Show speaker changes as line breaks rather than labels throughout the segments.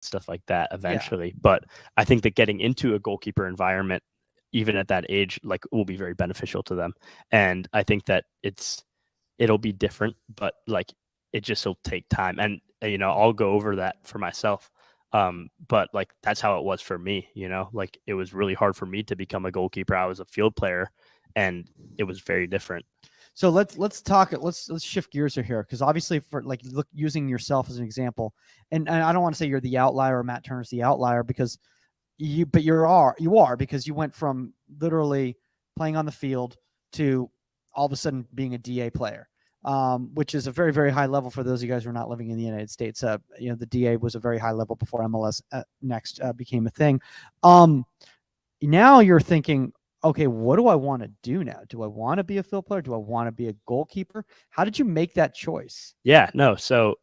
stuff like that eventually. But I think that getting into a goalkeeper environment, even at that age, like will be very beneficial to them. And I think that it'll be different, but like it just will take time. And I'll go over that for myself. But like that's how it was for me, like it was really hard for me to become a goalkeeper. I was a field player and it was very different.
So let's talk. Let's shift gears here, because obviously, for like using yourself as an example, and I don't want to say you're the outlier or Matt Turner's the outlier, because you are, because you went from literally playing on the field to all of a sudden being a DA player, which is a very, very high level for those of you guys who are not living in the United States. The DA was a very high level before MLS Next became a thing. Now you're thinking, okay, what do I want to do now? Do I want to be a field player? Do I want to be a goalkeeper? How did you make that choice?
Yeah, no. So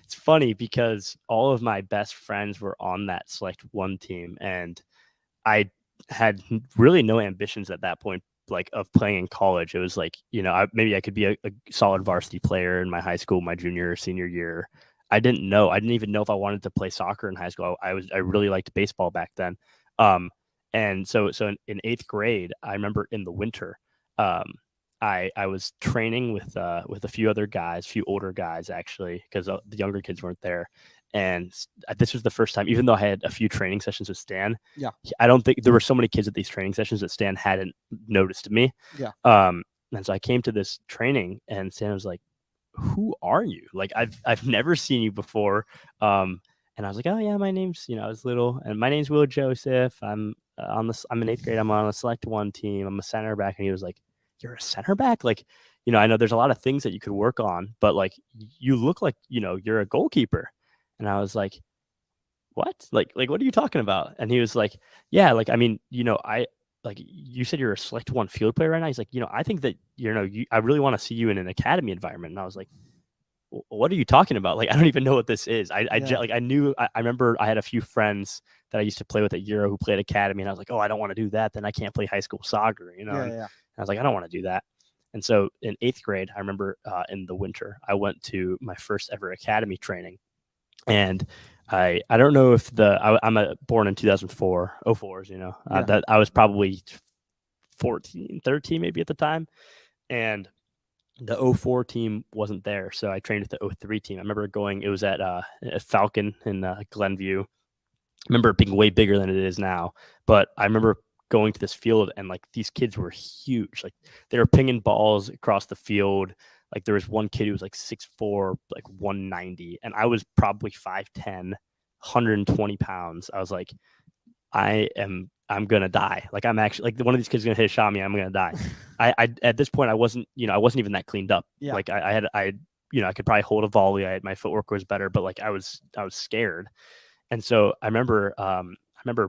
it's funny because all of my best friends were on that Select 1 team, and I had really no ambitions at that point, like of playing in college. It was like, maybe I could be a solid varsity player in my high school, my junior or senior year. I didn't know. I didn't even know if I wanted to play soccer in high school. I really liked baseball back then. And so in 8th grade, I remember in the winter, I was training with a few other guys, few older guys actually, because the younger kids weren't there. And this was the first time, even though I had a few training sessions with Stan.
Yeah,
I don't think there were so many kids at these training sessions that Stan hadn't noticed me.
Yeah.
And so I came to this training, and Stan was like, "Who are you? Like, I've never seen you before." And I was like, "Oh yeah, my name's," I was little, and my name's Will Joseph. I'm in 8th grade. I'm on a Select 1 team. I'm a center back. And he was like, "You're a center back? Like, I know there's a lot of things that you could work on, but like, you look like, you're a goalkeeper." And I was like, "What? Like, what are you talking about?" And he was like, "Yeah, like, I mean, I like you said you're a Select 1 field player right now." He's like, "I think that, I really want to see you in an academy environment." And I was like, "What are you talking about? Like, I don't even know what this is." I remember I had a few friends that I used to play with at Euro who played academy, and I was like, "Oh, I don't want to do that. Then I can't play high school soccer," And I was like, "I don't want to do that." And so in 8th grade, I remember in the winter, I went to my first ever academy training, and I don't know if I'm born in 2004, 04s, that I was probably 14, 13 maybe at the time, and the 04 team wasn't there, so I trained with the 03 team. I remember it was at Falcon in Glenview. I remember it being way bigger than it is now, but I remember going to this field, and like these kids were huge. Like they were pinging balls across the field. Like there was one kid who was like 6'4", like 190, and I was probably 5'10", 120 pounds. I was like, I'm gonna die. Like I'm actually like one of these kids is gonna hit a shot at me. I'm gonna die. I at this point I wasn't even that cleaned up.
Yeah.
Like I could probably hold a volley. My footwork was better, but like I was scared. And so I remember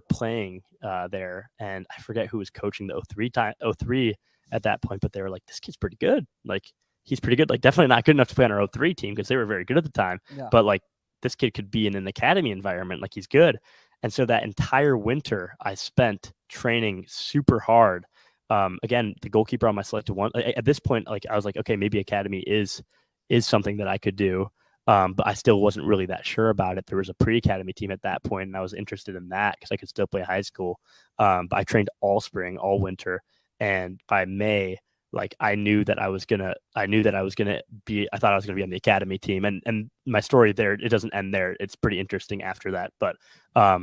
playing there, and I forget who was coaching the 03 at that point, but they were like, "This kid's pretty good. Like he's pretty good. Like definitely not good enough to play on our 03 team," because they were very good at the time.
Yeah.
But like this kid could be in an academy environment. Like he's good. And so that entire winter I spent training super hard. Again, the goalkeeper on my selected one. At this point, like I was like, okay, maybe academy is something that I could do. But I still wasn't really that sure about it. There was a pre-academy team at that point, and I was interested in that because I could still play high school. But I trained all spring, all winter, and by May, like I thought I was gonna be on the academy team. And my story there, it doesn't end there. It's pretty interesting after that. But I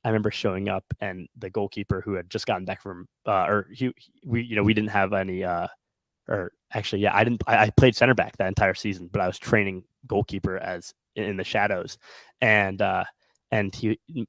remember showing up, and the goalkeeper who had just gotten back from we didn't have any I played center back that entire season, but I was training goalkeeper as in the shadows. And I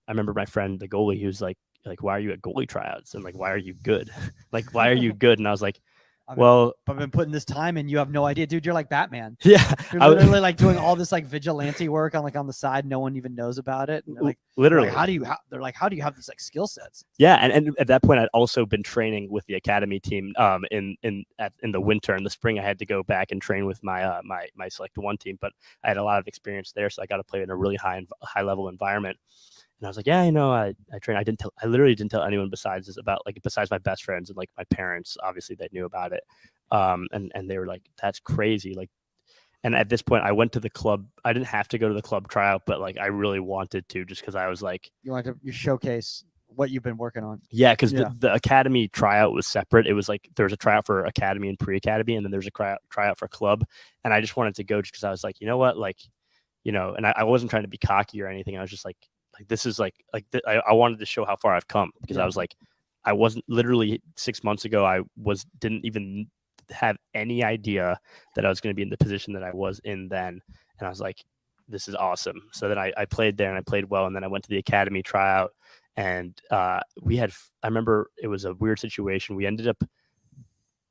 remember my friend, the goalie, he was like, "Why are you at goalie tryouts? And like, why are you good? Like, why are you good?" And I was like, I've
been putting this time in. You have no idea, dude. You're like Batman.
Yeah,
you're literally like doing all this like vigilante work on the side. No one even knows about it. And like,
literally,
how do you have these like skill sets?
Yeah, and at that point, I'd also been training with the academy team. In the winter and the spring, I had to go back and train with my my Select 1 team. But I had a lot of experience there, so I got to play in a really high level environment. And I was like, yeah, I trained. I literally didn't tell anyone besides my best friends and like my parents. Obviously, they knew about it. And they were like, "That's crazy." Like, And at this point, I went to the club. I didn't have to go to the club tryout, but like I really wanted to, just because I was like,
You want to showcase what you've been working on.
yeah, because
Yeah.
the academy tryout was separate. It was like there was a tryout for academy and pre-academy, and then there's a tryout for club. And I just wanted to go just because I was like, you know what, like, you know, and I wasn't trying to be cocky or anything. I was just like this is I wanted to show how far I've come, because I was like, I wasn't literally 6 months ago. I didn't even have any idea that I was going to be in the position that I was in then. And I was like, this is awesome. So then I played there and I played well. And then I went to the academy tryout, and I remember it was a weird situation. We ended up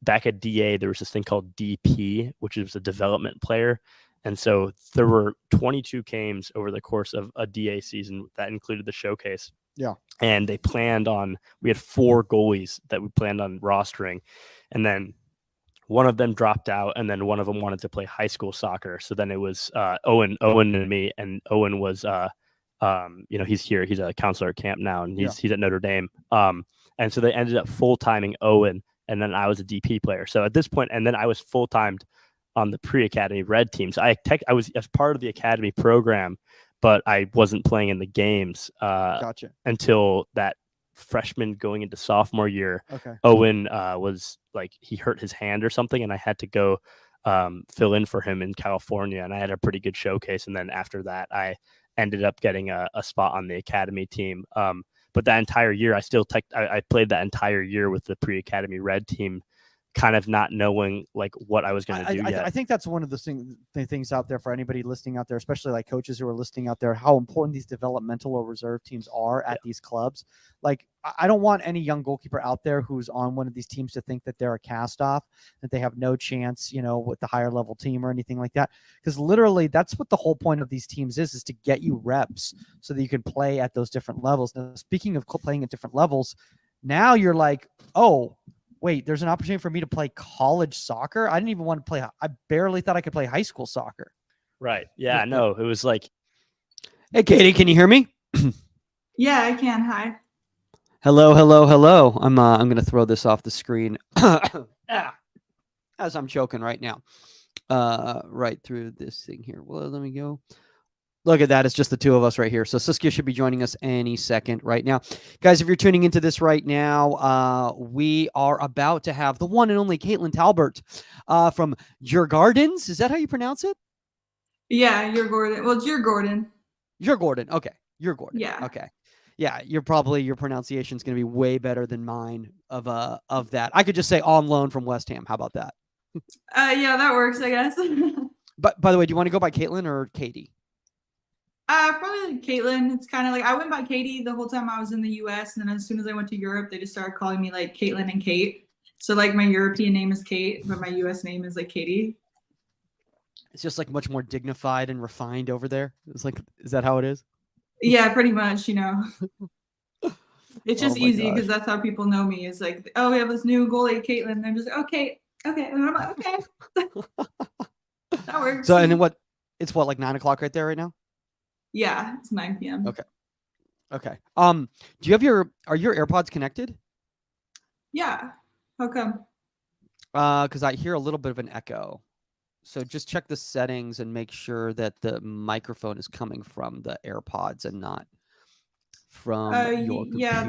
back at DA. There was this thing called DP, which is a development player. And so there were 22 games over the course of a DA season that included the showcase.
Yeah.
And we had 4 goalies that we planned on rostering. And then one of them dropped out, and then one of them wanted to play high school soccer. So then it was Owen and me, and Owen was, he's here. He's a counselor at camp now, and he's at Notre Dame. And so they ended up full-timing Owen, and then I was a DP player. So at this point, and then I was full-timed on the pre-academy red team. So I was as part of the academy program, but I wasn't playing in the games
Gotcha.
until that freshman going into sophomore year.
Okay.
Owen was like, he hurt his hand or something, and I had to go fill in for him in California, and I had a pretty good showcase. And then after that, I ended up getting a spot on the academy team. But that entire year, I played that entire year with the pre-academy red team, kind of not knowing like what I was going to do yet.
I think that's one of the things out there for anybody listening out there, especially like coaches who are listening out there, how important these developmental or reserve teams are at these clubs. Like, I don't want any young goalkeeper out there who's on one of these teams to think that they're a cast off, that they have no chance, with the higher level team or anything like that. Because literally that's what the whole point of these teams is to get you reps so that you can play at those different levels. Now, speaking of playing at different levels, now you're like, oh, wait, there's an opportunity for me to play college soccer. I didn't even want to play. I barely thought I could play high school soccer.
Right. Yeah, no, it was like,
hey, Katie, can you hear me?
Yeah, I can. Hi.
Hello. I'm going to throw this off the screen as I'm choking right now. Right through this thing here. Well, let me go. Look at that. It's just the two of us right here. So Saskia should be joining us any second right now. Guys, if you're tuning into this right now, we are about to have the one and only Katelin Talbert from Djurgårdens. Is that how you pronounce it?
Yeah, Djurgården. Well, Djurgården.
Djurgården. Okay. Djurgården.
Yeah.
Okay. Yeah, your pronunciation is going to be way better than mine of that. I could just say on loan from West Ham. How about that?
Yeah, that works, I guess.
But by the way, do you want to go by Caitlin or Katie?
Probably Caitlin. It's kind of like I went by Katie the whole time I was in the U.S. And then as soon as I went to Europe, they just started calling me like Caitlin and Kate. So like my European name is Kate, but my U.S. name is like Katie.
It's just like much more dignified and refined over there. It's like, is that how it is?
Yeah, pretty much. It's just easy
gosh.
because that's how people know me. It's like, oh, we have this new goalie, Caitlin. They're just like, okay, and I'm like, okay, that works.
So and then what? It's what, like 9 o'clock right there right now?
Yeah, it's 9 p.m.
Okay. Do you have are your AirPods connected?
Yeah. How come?
Because I hear a little bit of an echo. So just check the settings and make sure that the microphone is coming from the AirPods and not from your computer.
Yeah,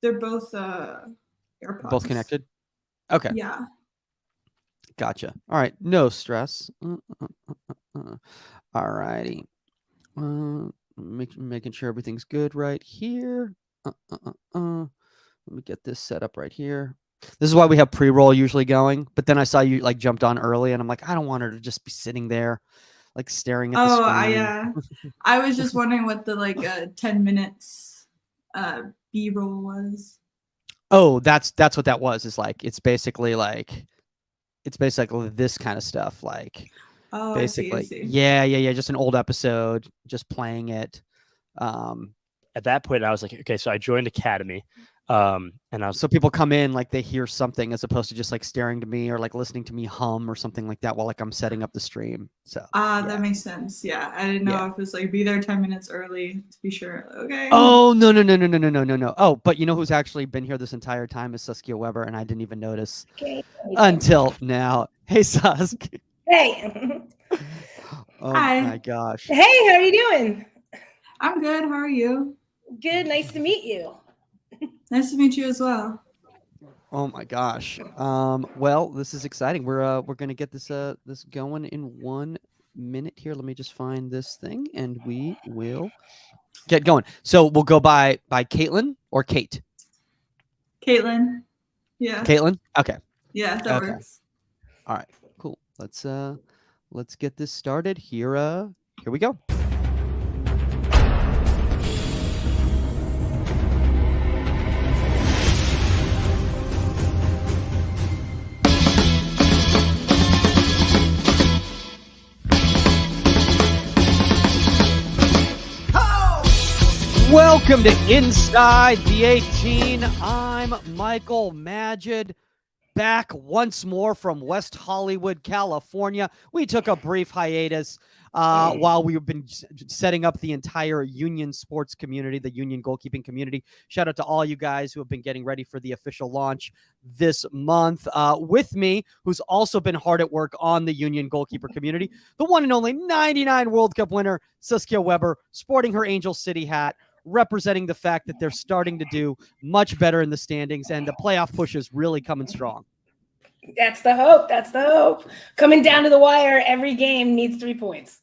they're both AirPods.
Both connected? Okay.
Yeah.
Gotcha. All right. No stress. All righty. Making sure everything's good right here. Let me get this set up right here. This is why we have pre-roll usually going. But then I saw you like jumped on early, and I'm like, I don't want her to just be sitting there, like staring at the screen.
I was just wondering what the 10 minutes B-roll was.
Oh, that's what that was. Is like it's basically this kind of stuff. Like, basically,
I see.
Yeah. Just an old episode, just playing it.
At that point, I was like, okay, so I joined Academy. And
so people come in like they hear something as opposed to just like staring to me or like listening to me hum or something like that while like I'm setting up the stream. So
that makes sense. Yeah, I didn't know if it was like be there 10 minutes early to be sure. Okay.
Oh no. Oh, but you know who's actually been here this entire time is Saskia Weber, and I didn't even notice until now. Hey, Sask.
Hey.
Oh
Hi.
my gosh.
Hey, how are you doing?
I'm good. How are you?
Good. Nice to meet you.
Nice to meet you as well.
Oh my gosh. Well, this is exciting. We're gonna get this this going in 1 minute here. Let me just find this thing, and we will get going. So we'll go by Caitlin or Kate.
Caitlin. Yeah.
Caitlin. Okay.
Yeah, that
Okay.
works.
All right. Cool. Let's get this started. Here we go. Welcome to Inside the 18. I'm Michael Magid, back once more from West Hollywood, California. We took a brief hiatus while we've been setting up the entire Union sports community, the Union goalkeeping community. Shout out to all you guys who have been getting ready for the official launch this month. With me, who's also been hard at work on the Union goalkeeper community, the one and only 99 World Cup winner, Saskia Weber, sporting her Angel City hat, representing the fact that they're starting to do much better in the standings and the playoff push is really coming strong.
That's the hope. That's the hope. Coming down to the wire, every game needs 3 points.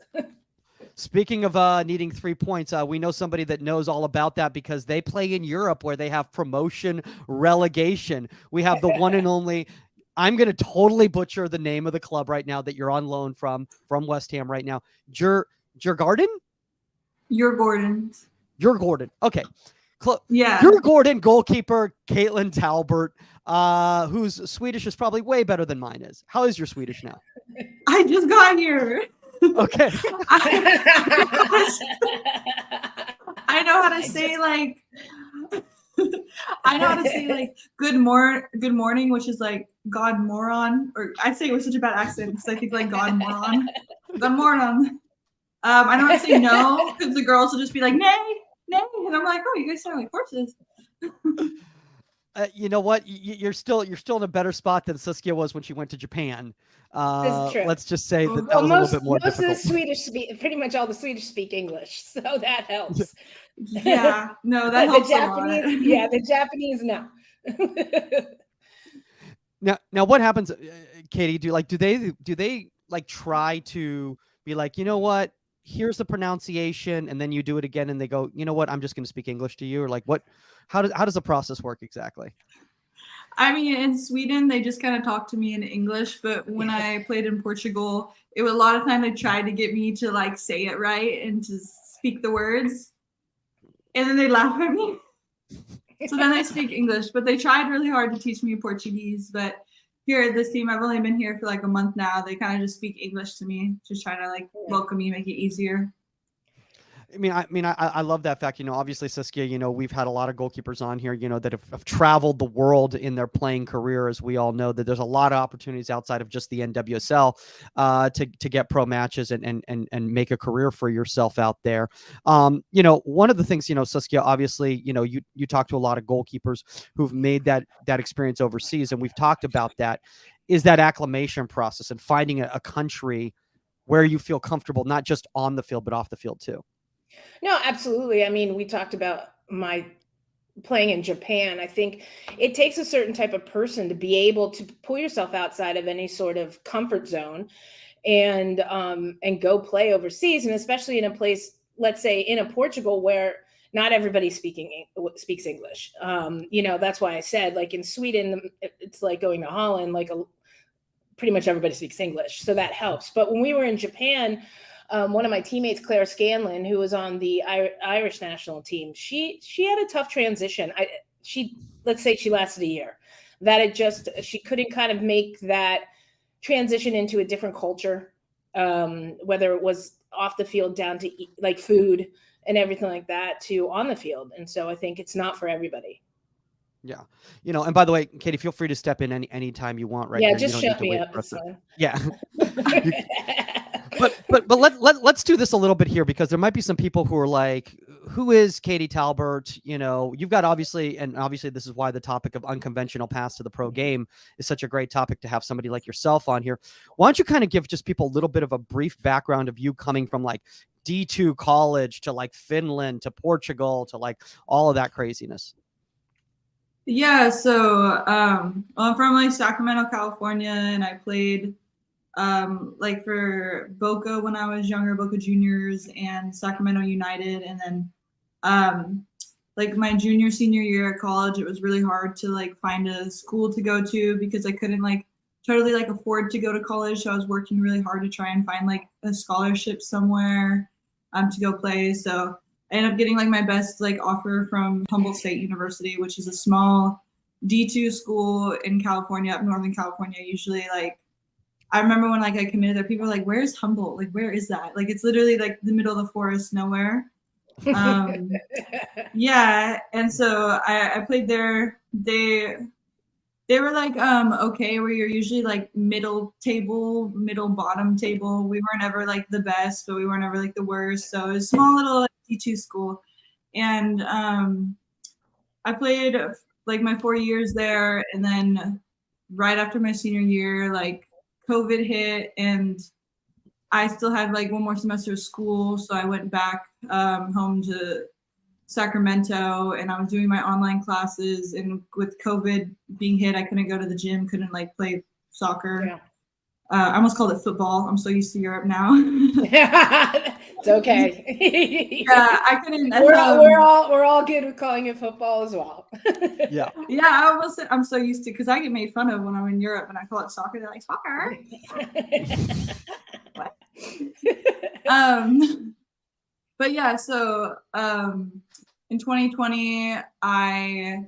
Speaking of needing 3 points, we know somebody that knows all about that because they play in Europe where they have promotion relegation. We have the one and only, I'm going to totally butcher the name of the club right now that you're on loan from West Ham right now. Djurgården?
Djurgårdens.
Djurgården. Okay.
Yeah.
Djurgården goalkeeper Katelin Talbert, whose Swedish is probably way better than mine is. How is your Swedish now?
I just got here.
Okay.
I know how to say like I know how to say like good morning, which is like God moron, or I say it with such a bad accent because I think like God moron. God moron. I know how to say no because the girls will just be like nay, and I'm like, oh, you guys sound like horses.
You know what? You're still in a better spot than Saskia was when she went to Japan. Let's just say that was a little bit more difficult.
Most of the Swedish pretty much all the Swedish speak English, so that helps.
Yeah, no, that helps a lot.
Yeah, the Japanese no.
Now, what happens, Katie? Do they like try to be like, you know what? Here's the pronunciation, and then you do it again, and they go, you know what? I'm just going to speak English to you, or like what? How does the process work exactly?
I mean, in Sweden, they just kind of talk to me in English, but when I played in Portugal, it was a lot of time they tried to get me to like say it right and to speak the words, and then they laugh at me. So then I speak English, but they tried really hard to teach me Portuguese. But here at this team, I've only been here for like a month now. They kind of just speak English to me, just trying to like welcome me, make it easier.
I love that fact. Obviously, Saskia, we've had a lot of goalkeepers on here, that have traveled the world in their playing career. As we all know, that there's a lot of opportunities outside of just the NWSL to get pro matches and make a career for yourself out there. One of the things, Saskia, obviously, you talk to a lot of goalkeepers who've made that experience overseas, and we've talked about that. Is that acclimation process and finding a country where you feel comfortable, not just on the field, but off the field too?
No, absolutely. I mean, we talked about my playing in Japan. I think it takes a certain type of person to be able to pull yourself outside of any sort of comfort zone and go play overseas. And especially in a place, let's say in a Portugal where not everybody speaks English. That's why I said like in Sweden, it's like going to Holland, like pretty much everybody speaks English. So that helps. But when we were in Japan, one of my teammates, Claire Scanlon, who was on the Irish national team, she had a tough transition. Let's say she lasted a year. She couldn't kind of make that transition into a different culture, whether it was off the field down to like food and everything like that to on the field. And so I think it's not for everybody.
Yeah. And by the way, Katie, feel free to step in anytime you want, right?
Yeah,
here.
just shut me up.
Yeah. But let's do this a little bit here because there might be some people who are like, who is Katie Talbert? You know, you've got obviously this is why the topic of unconventional paths to the pro game is such a great topic to have somebody like yourself on here. Why don't you kind of give just people a little bit of a brief background of you coming from like D2 college to like Finland to Portugal to like all of that craziness?
Yeah, so I'm from like Sacramento, California, and I played like for Boca when I was younger, Boca Juniors and Sacramento United, and then like my junior senior year at college, it was really hard to like find a school to go to because I couldn't like totally like afford to go to college, so I was working really hard to try and find like a scholarship somewhere to go play. So I ended up getting like my best like offer from Humboldt State University, which is a small D2 school in California, up Northern California. Usually like I remember when like I committed there, people were like, where's Humboldt? Like, where is that? Like, it's literally like the middle of the forest, nowhere. Yeah. And so I played there. They were like, okay, where you're usually like middle bottom table. We weren't ever like the best, but we weren't ever like the worst. So it was a small little like, D2 school. And I played like my 4 years there. And then right after my senior year, like COVID hit and I still had like one more semester of school. So I went back home to Sacramento and I was doing my online classes, and with COVID being hit, I couldn't go to the gym, couldn't like play soccer.
Yeah.
I almost called it football. I'm so used to Europe now.
It's okay.
Yeah, I couldn't.
We're all good with calling it football as well.
Yeah.
Yeah, I almost said I'm so used to, because I get made fun of when I'm in Europe and I call it soccer. They're like, soccer. What? But yeah, so in 2020, I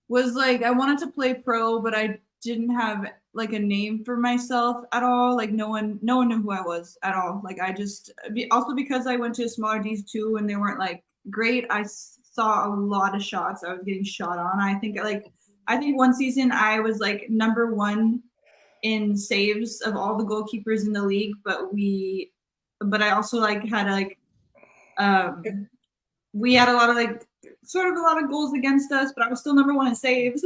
was like, I wanted to play pro, but I didn't have like a name for myself at all. Like no one knew who I was at all. Like I just, also because I went to a smaller D2 and they weren't like great, I saw a lot of shots I was getting shot on. I think one season I was like number 1 in saves of all the goalkeepers in the league, but I also like had like we had a lot of goals against us, but I was still number 1 in saves.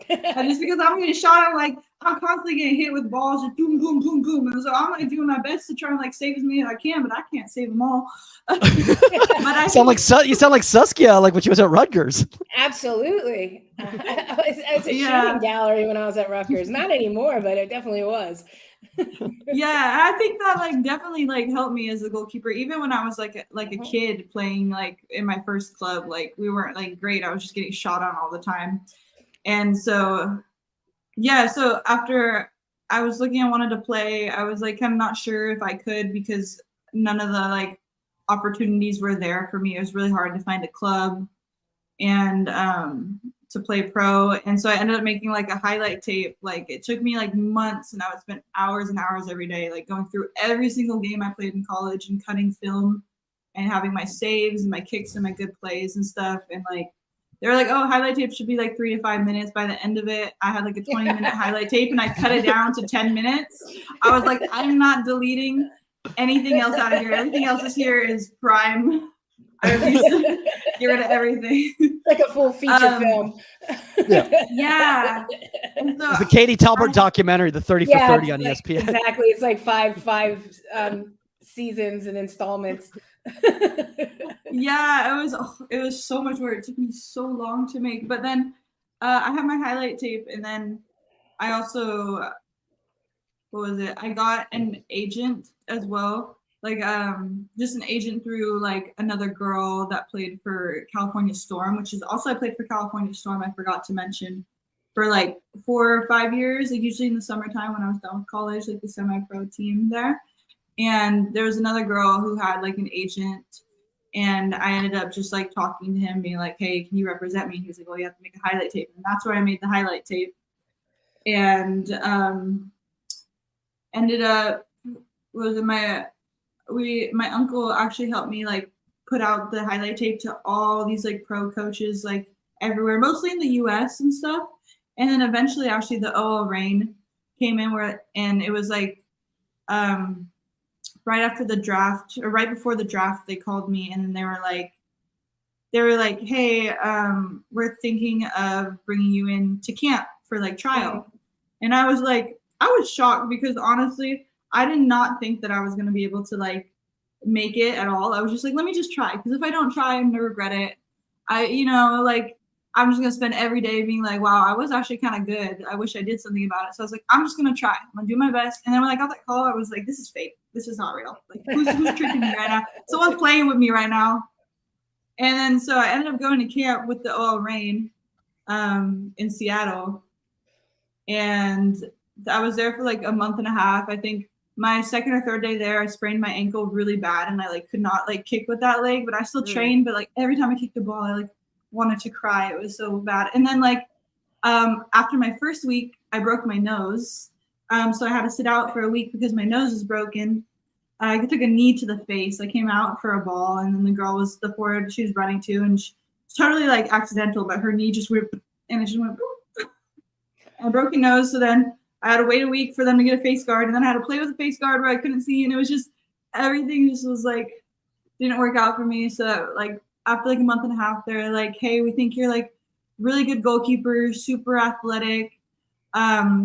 And just because I'm getting shot, I'm constantly getting hit with balls, just boom, boom, boom, boom. And so I'm like doing my best to try and like save as many as I can, but I can't save them all. But
you sound like Saskia, like when she was at Rutgers.
Absolutely. I was a shooting gallery when I was at Rutgers. Not anymore, but it definitely was.
Yeah, I think that like definitely like helped me as a goalkeeper. Even when I was like a kid playing like in my first club, like we weren't like great. I was just getting shot on all the time. And so, yeah, so after I was looking, I wanted to play, I was like kind of not sure if I could, because none of the like opportunities were there for me. It was really hard to find a club and to play pro. And so I ended up making like a highlight tape. Like it took me like months, and I would spend hours and hours every day, like going through every single game I played in college and cutting film and having my saves and my kicks and my good plays and stuff. And like, they were like, oh, highlight tape should be like 3 to 5 minutes. By the end of it, I had like a 20-minute highlight tape, and I cut it down to 10 minutes. I was like, I'm not deleting anything else out of here. Everything else is here is prime. I refuse to get rid of everything.
Like a full feature film.
Yeah. And so,
it's the Katie Talbert documentary, the 30 for 30 on ESPN.
Exactly. It's like five seasons and installments.
Yeah, it was so much work. It took me so long to make. But then I had my highlight tape, and then I also I got an agent as well. Like just an agent through like another girl that played for California Storm, which is also I played for California Storm, I forgot to mention, for like 4 or 5 years, like usually in the summertime when I was done with college, like the semi-pro team there. And there was another girl who had like an agent, and I ended up just like talking to him, being like, hey, can you represent me? He was like, well, you have to make a highlight tape. And that's where I made the highlight tape. And ended up my uncle actually helped me like put out the highlight tape to all these like pro coaches like everywhere, mostly in the US and stuff. And then eventually actually the OL Reign came in and it was like right after the draft, or right before the draft, they called me, and then they were like, hey, we're thinking of bringing you in to camp for like trial. And I was shocked because honestly, I did not think that I was going to be able to like make it at all. I was just like, let me just try. Because if I don't try, I'm going to regret it. I'm just going to spend every day being like, wow, I was actually kind of good. I wish I did something about it. So I was like, I'm just going to try. I'm going to do my best. And then when I got that call, I was like, this is fake. This is not real. Like, who's tricking me right now? Someone's playing with me right now. And then so I ended up going to camp with the OL Reign in Seattle. And I was there for like a month and a half. I think my second or third day there, I sprained my ankle really bad, and I like could not like kick with that leg, but I still trained. But like every time I kicked the ball, I like wanted to cry. It was so bad. And then like after my first week, I broke my nose. So I had to sit out for a week because my nose was broken. I took a knee to the face. I came out for a ball, and then the girl was the forward she was running to, and she was totally like accidental, but her knee just went, and it just went. I broke a nose, so then I had to wait a week for them to get a face guard, and then I had to play with a face guard where I couldn't see, and it was just everything just was like didn't work out for me. So like after like a month and a half, they're like, hey, we think you're like really good goalkeeper, super athletic.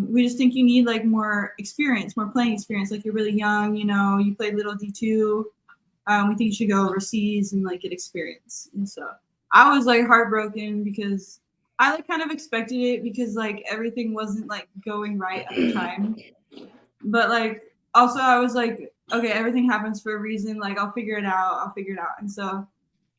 We just think you need like more experience, more playing experience. Like you're really young, you know, you played little D2. We think you should go overseas and like get experience. And so I was like heartbroken because I like kind of expected it because like everything wasn't like going right at the time. But like also I was like, okay, everything happens for a reason. Like I'll figure it out. And so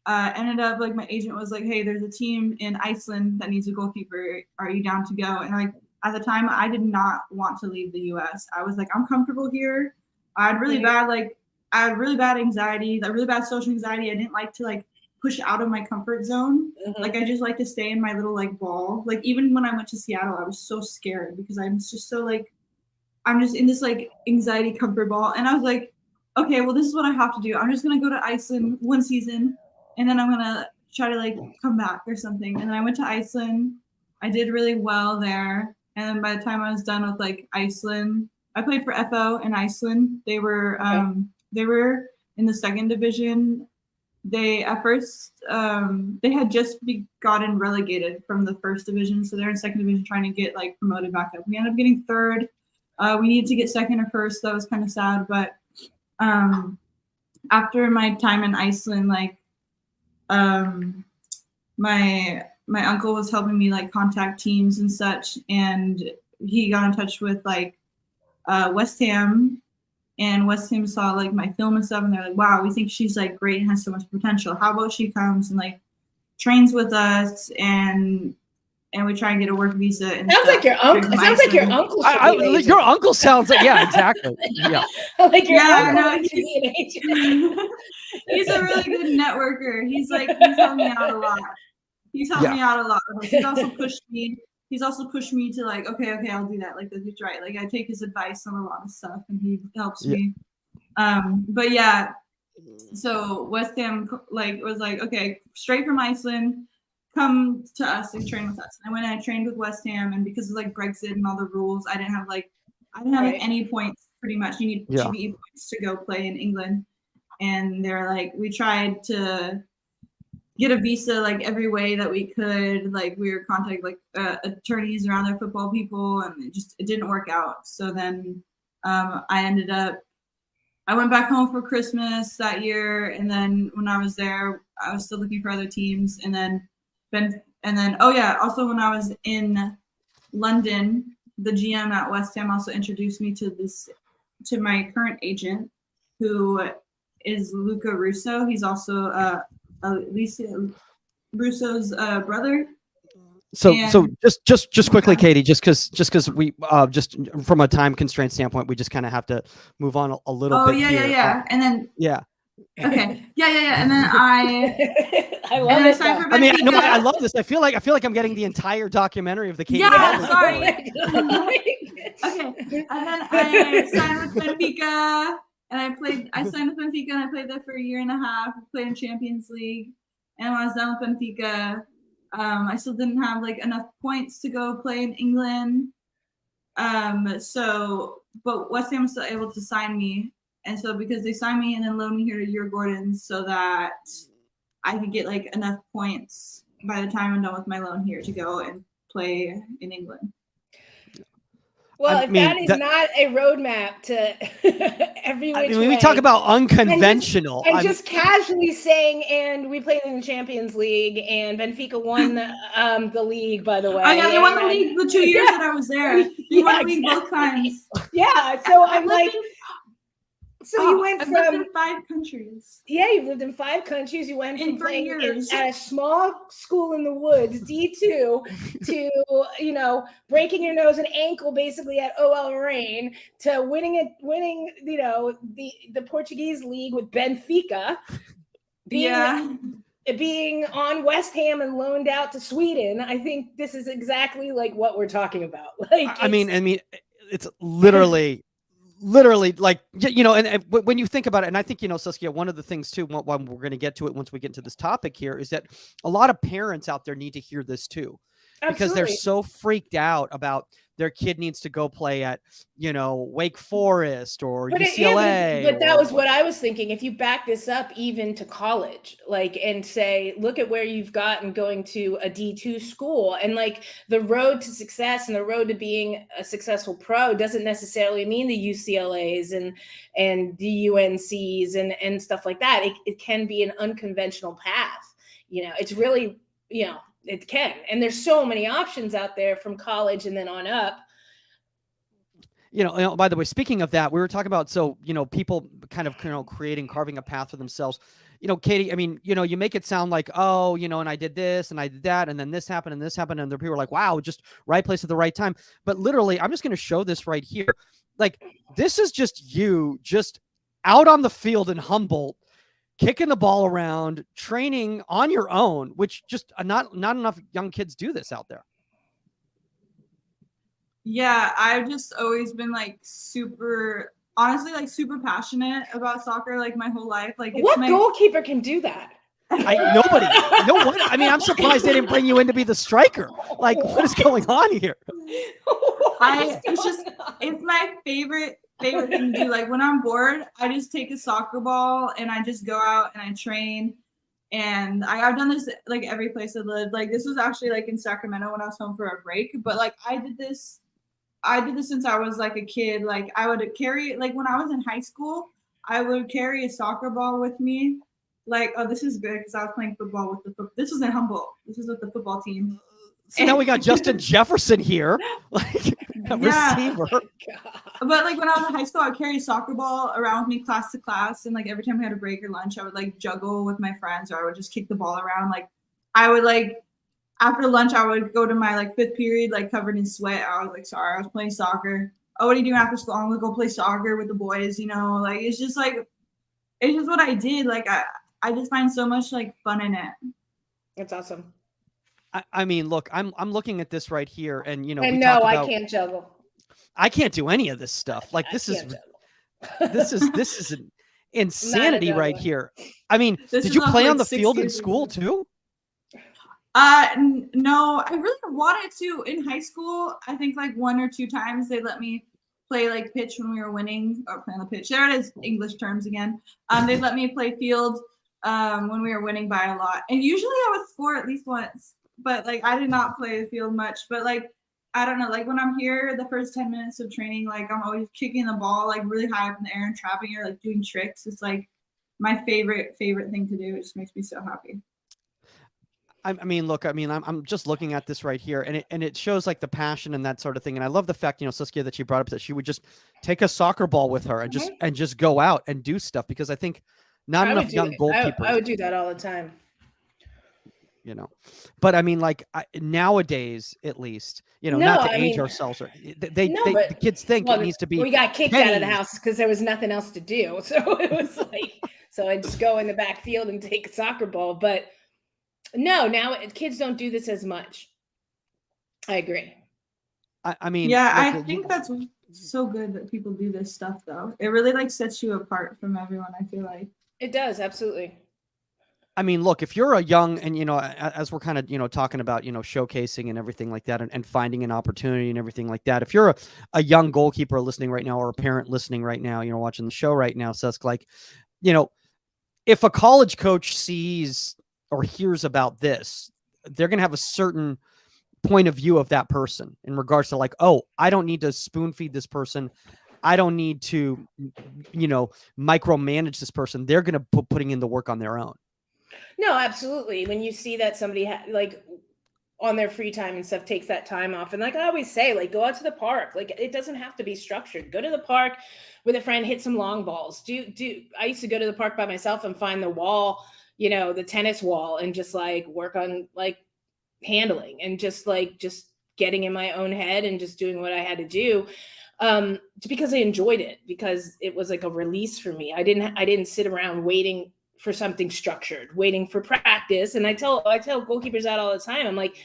ended up like my agent was like, hey, there's a team in Iceland that needs a goalkeeper. Are you down to go? And like at the time I did not want to leave the US. I was like, I'm comfortable here. I had really bad anxiety, like really bad social anxiety. I didn't like to like push out of my comfort zone. Like I just like to stay in my little like ball. Like even when I went to Seattle, I was so scared because I'm just so like I'm just in this like anxiety comfort ball. And I was like, okay, well, this is what I have to do. I'm just gonna go to Iceland one season, and then I'm gonna try to like come back or something. And then I went to Iceland. I did really well there. And then by the time I was done with like Iceland, I played for FO in Iceland. They were in the second division. They at first they had just gotten relegated from the first division, so they're in second division trying to get like promoted back up. We ended up getting third. We needed to get second or first. That was kind of sad, but after my time in Iceland, like my uncle was helping me like contact teams and such, and he got in touch with like West Ham. And West Ham saw like my film and stuff, and they're like, "Wow, we think she's like great and has so much potential. How about she comes and like trains with us, and we try and get a work visa." And
sounds like your uncle. It sounds like your uncle.
Your uncle sounds like exactly. Yeah.
Like your uncle.
No, he's a really good networker. He's helped me out a lot. He's also pushed me. He's also pushed me to like, okay, I'll do that. Like that's right. Like I take his advice on a lot of stuff, and he helps me. But yeah, so West Ham like was like, okay, straight from Iceland, come to us and train with us. And I went and I trained with West Ham, and because of like Brexit and all the rules, I didn't have like any points. Pretty much, you need GBE points to go play in England. And they're like, we tried to get a visa like every way that we could. Like we were contacting like attorneys around there, football people, and it didn't work out. So then I went back home for Christmas that year, and then when I was there, I was still looking for other teams. And then also when I was in London, the GM at West Ham also introduced me to my current agent, who is Luca Russo. He's also Lisa Russo's brother.
So just quickly, Katie, just because we just from a time constraint standpoint, we just kind of have to move on a little bit.
Yeah. And then okay, yeah. And then
I love this.
I love this. I feel like I'm getting the entire documentary of the Katie.
Sorry. Okay, and then I signed with Benfica. And I signed with Benfica, and I played there for a year and a half. Played in Champions League, and when I was done with Benfica, I still didn't have like enough points to go play in England. But West Ham was still able to sign me, And so because they signed me and then loaned me here to Djurgårdens so that I could get like enough points by the time I'm done with my loan here to go and play in England.
Well, if that is not a roadmap to every which way.
We talk about unconventional.
And just casually saying, and we played in the Champions League, and Benfica won the league, by the way.
Oh, yeah, they won the league the 2 years that I was there. They won the league both times.
Yeah, so I'm like... So you went
I've
from
lived in 5 countries.
Yeah, you've lived in 5 countries. You went from playing
years.
at a small school in the woods, D2, to, you know, breaking your nose and ankle basically at OL Reign, to winning, you know, the Portuguese league with Benfica, being on West Ham and loaned out to Sweden. I think this is exactly like what we're talking about. Like,
I mean, it's literally like, you know, and when you think about it, and I think, you know, Saskia, one of the things too, when we're going to get to it once we get into this topic here, is that a lot of parents out there need to hear this too. Because they're so freaked out about their kid needs to go play at, you know, Wake Forest or UCLA.
But that was what I was thinking. If you back this up even to college, like, and say, look at where you've gotten going to a D2 school, and like the road to success and the road to being a successful pro doesn't necessarily mean the UCLAs and the UNCs and stuff like that. It can be an unconventional path. You know, it's really, you know, it can. And there's so many options out there from college and then on up.
You know, by the way, speaking of that, we were talking about, so, you know, people kind of, you know, carving a path for themselves. You know, Katie, I mean, you know, you make it sound like, oh, you know, and I did this and I did that, and then this happened and this happened. And there people are like, wow, just right place at the right time. But literally, I'm just going to show this right here. Like, this is just you just out on the field in Humboldt, kicking the ball around, training on your own, which just not enough young kids do this out there.
Yeah, I've just always been like super passionate about soccer like my whole life. Like,
what goalkeeper can do that?
Nobody. No one. I mean, I'm surprised they didn't bring you in to be the striker. Like, what is going on here?
It's my favorite thing to do. Like, when I'm bored, I just take a soccer ball and I just go out and I train. And I've done this like every place I lived. Like, this was actually like in Sacramento when I was home for a break. But like, I did this since I was like a kid. Like, I would carry, like when I was in high school, I would carry a soccer ball with me. Like, oh, this is good because I was playing football with this was in Humboldt. This was with the football team.
So now we got Justin Jefferson here, like a receiver.
But like when I was in high school, I'd carry a soccer ball around with me class to class. And like every time we had a break or lunch, I would like juggle with my friends, or I would just kick the ball around. Like, I would like, after lunch, I would go to my like 5th period, like covered in sweat. I was like, sorry, I was playing soccer. Oh, what are you doing after school? I'm gonna go play soccer with the boys, you know, like it's just what I did. Like, I just find so much like fun in it.
It's awesome.
I mean, look, I'm looking at this right here, and you know,
I can't juggle.
I can't do any of this stuff. Like, this is an insanity right here. I mean, did you play on the field in school too?
No, I really wanted to in high school. I think like 1 or 2 times they let me play like pitch when we were winning, or play on the pitch. There it is, English terms again. They let me play field when we were winning by a lot. And usually I would score at least once, but like I did not play the field much. But like, I don't know, like when I'm here, the first 10 minutes of training, like I'm always kicking the ball like really high up in the air and trapping or like doing tricks. It's like my favorite thing to do. It just makes me so happy.
I mean, look, I mean, I'm just looking at this right here, and it shows like the passion and that sort of thing. And I love the fact, you know, Saskia, that she brought up that she would just take a soccer ball with her and just go out and do stuff, because I think not enough young goalkeepers.
I would do that all the time.
You know, but I mean, like nowadays, at least, you know, not to age ourselves, or the kids think it needs to be.
We got kicked out of the house because there was nothing else to do, so it was like, so I just go in the backfield and take a soccer ball. But no, now kids don't do this as much. I agree.
I mean,
yeah, I think that's so good that people do this stuff, though. It really like sets you apart from everyone. I feel like
it does, absolutely.
I mean, look, if you're a young, and, as we're kind of, talking about, showcasing and everything like that, and finding an opportunity and everything like that, if you're a young goalkeeper listening right now, or a parent listening right now, watching the show right now, Susk, like, if a college coach sees or hears about this, they're going to have a certain point of view of that person in regards to like, oh, I don't need to spoon feed this person. I don't need to, micromanage this person. They're going to putting in the work on their own.
No, absolutely. When you see that somebody like on their free time and stuff takes that time off, and like I always say, like, go out to the park. Like, it doesn't have to be structured. Go to the park with a friend, hit some long balls. I used to go to the park by myself and find the wall, the tennis wall, and just like work on like handling, and just getting in my own head and just doing what I had to do. Because I enjoyed it, because it was like a release for me. I didn't sit around waiting for something structured, waiting for practice. And I tell goalkeepers that all the time. I'm like,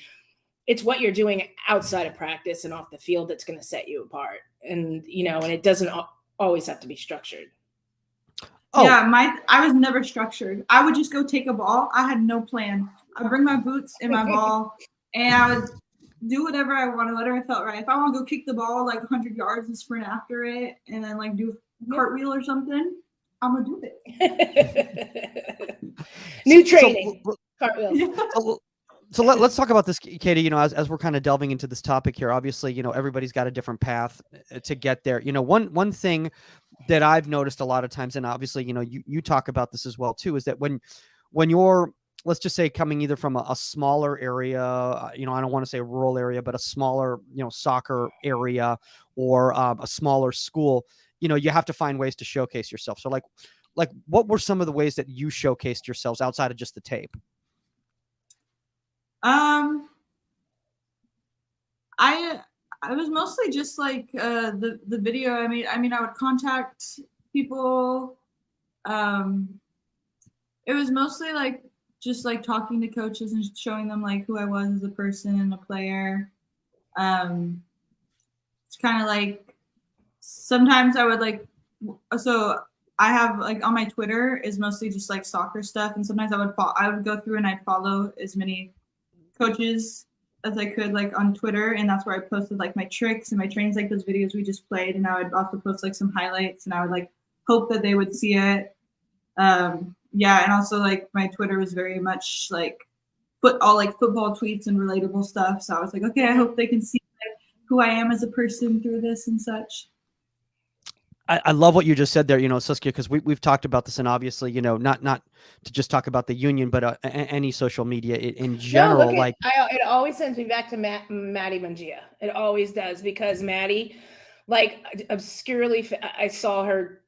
it's what you're doing outside of practice and off the field that's going to set you apart. And, and it doesn't always have to be structured.
Oh. Yeah, I was never structured. I would just go take a ball. I had no plan. I'd bring my boots and my ball, and I would do whatever I wanted, whatever I felt right. If I want to go kick the ball like 100 yards and sprint after it, and then like do a cartwheel or something, I'm gonna do it.
New training. Cartwheels.
So let's talk about this, Katie. As we're kind of delving into this topic here, obviously, everybody's got a different path to get there. One thing that I've noticed a lot of times, and obviously, you talk about this as well too, is that when you're, let's just say, coming either from a smaller area, I don't want to say a rural area, but a smaller, soccer area, or a smaller school, you have to find ways to showcase yourself. So like what were some of the ways that you showcased yourselves outside of just the tape?
I was mostly just like the video. I mean, I would contact people. It was mostly like just like talking to coaches and showing them like who I was as a person and a player. It's kind of like sometimes I would like, so I have like on my Twitter is mostly just like soccer stuff, and sometimes I would go through and I'd follow as many coaches as I could like on Twitter, and that's where I posted like my tricks and my trainings, like those videos we just played, and I would also post like some highlights, and I would like hope that they would see it. Yeah, and also like my Twitter was very much like football tweets and relatable stuff. So I was like, okay, I hope they can see like who I am as a person through this and such.
I love what you just said there, Saskia, because we've talked about this, and obviously, not to just talk about the union, but any social media in general.
No, it always sends me back to Maddie Mangia. It always does, because Maddie, like obscurely, I saw her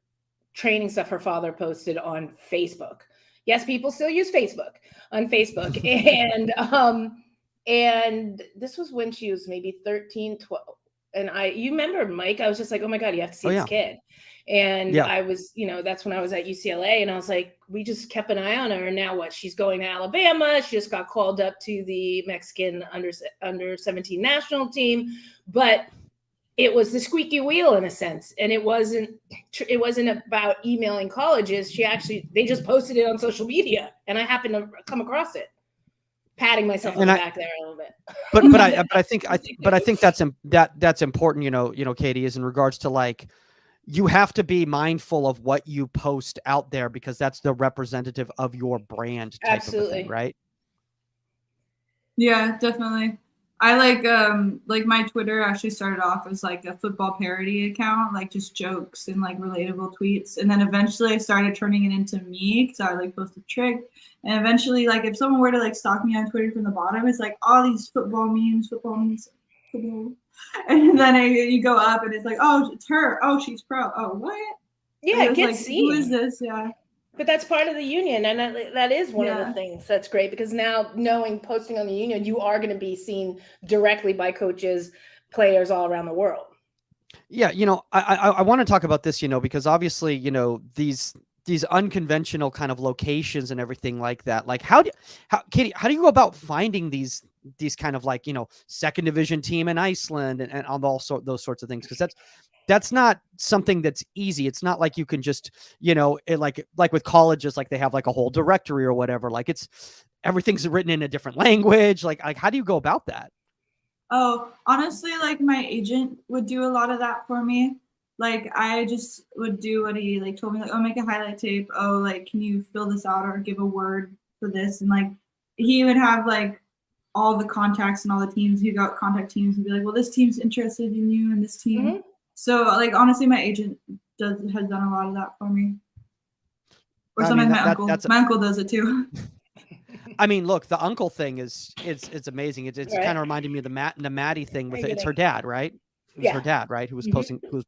training stuff her father posted on Facebook. Yes, people still use Facebook on Facebook. And this was when she was maybe 13, 12. And you remember, Mike, I was just like, oh my God, you have to see this kid. And I was, that's when I was at UCLA, and I was like, we just kept an eye on her. And now what? She's going to Alabama. She just got called up to the Mexican under 17 national team. But it was the squeaky wheel in a sense. And it wasn't about emailing colleges. They just posted it on social media, and I happened to come across it, patting myself on the back there a little bit.
But I think that's important, Katie, is in regards to like, you have to be mindful of what you post out there, because that's the representative of your brand type
Absolutely.
Of a thing, right?
Yeah, definitely. I like my Twitter actually started off as like a football parody account, like just jokes and like relatable tweets. And then eventually I started turning it into me, because I would like post a trick. And eventually, like if someone were to like stalk me on Twitter from the bottom, it's like all these football memes. And then you go up and it's like, oh, it's her. Oh, she's pro. Oh, what?
Yeah, it gets
like,
seen.
Who is this? Yeah.
But that's part of the union, and that is one of the things that's great, because now posting on the union, you are going to be seen directly by coaches, players all around the world.
Yeah, I want to talk about this, because obviously, these unconventional kind of locations and everything like that. Like Katie, how do you go about finding these kind of like, second division team in Iceland and all those sorts of things? Because that's not something that's easy. It's not like you can just, like with colleges, like they have like a whole directory or whatever. Like everything's written in a different language. Like how do you go about that?
Oh, honestly, like my agent would do a lot of that for me. Like I just would do what he like told me, like, oh, make a highlight tape. Oh, like, can you fill this out or give a word for this? And like he would have like all the contacts and all the teams. He'd go contact teams and be like, well, this team's interested in you and this team.
Mm-hmm.
So like honestly, my agent has done a lot of that for me. Or sometimes my uncle does it too.
I mean, look, the uncle thing it's amazing. It's
Right.
kind of reminded me of the Maddie thing with it's her dad, right? It was
Yeah.
her dad, right? Who was
Mhm.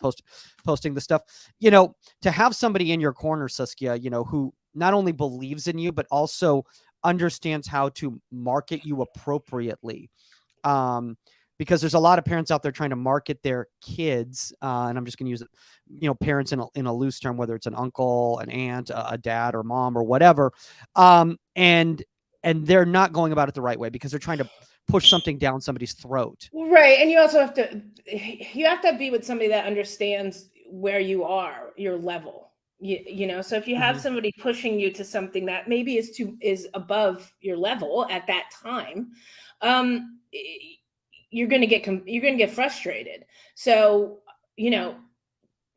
posting the stuff. To have somebody in your corner, Saskia, who not only believes in you, but also understands how to market you appropriately. Because there's a lot of parents out there trying to market their kids, and I'm just going to use it, parents in a loose term, whether it's an uncle, an aunt, a dad, or mom, or whatever, and they're not going about it the right way because they're trying to push something down somebody's throat.
Right, and you also have to be with somebody that understands where you are, your level. So if you have somebody pushing you to something that maybe is above your level at that time, you're going to get frustrated. So,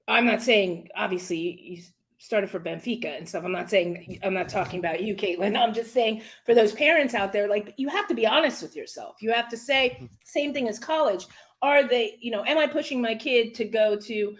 I'm not saying obviously you started for Benfica and stuff. I'm not talking about you, Caitlin. I'm just saying for those parents out there, like, you have to be honest with yourself. You have to say, same thing as college. Are they, am I pushing my kid to go to,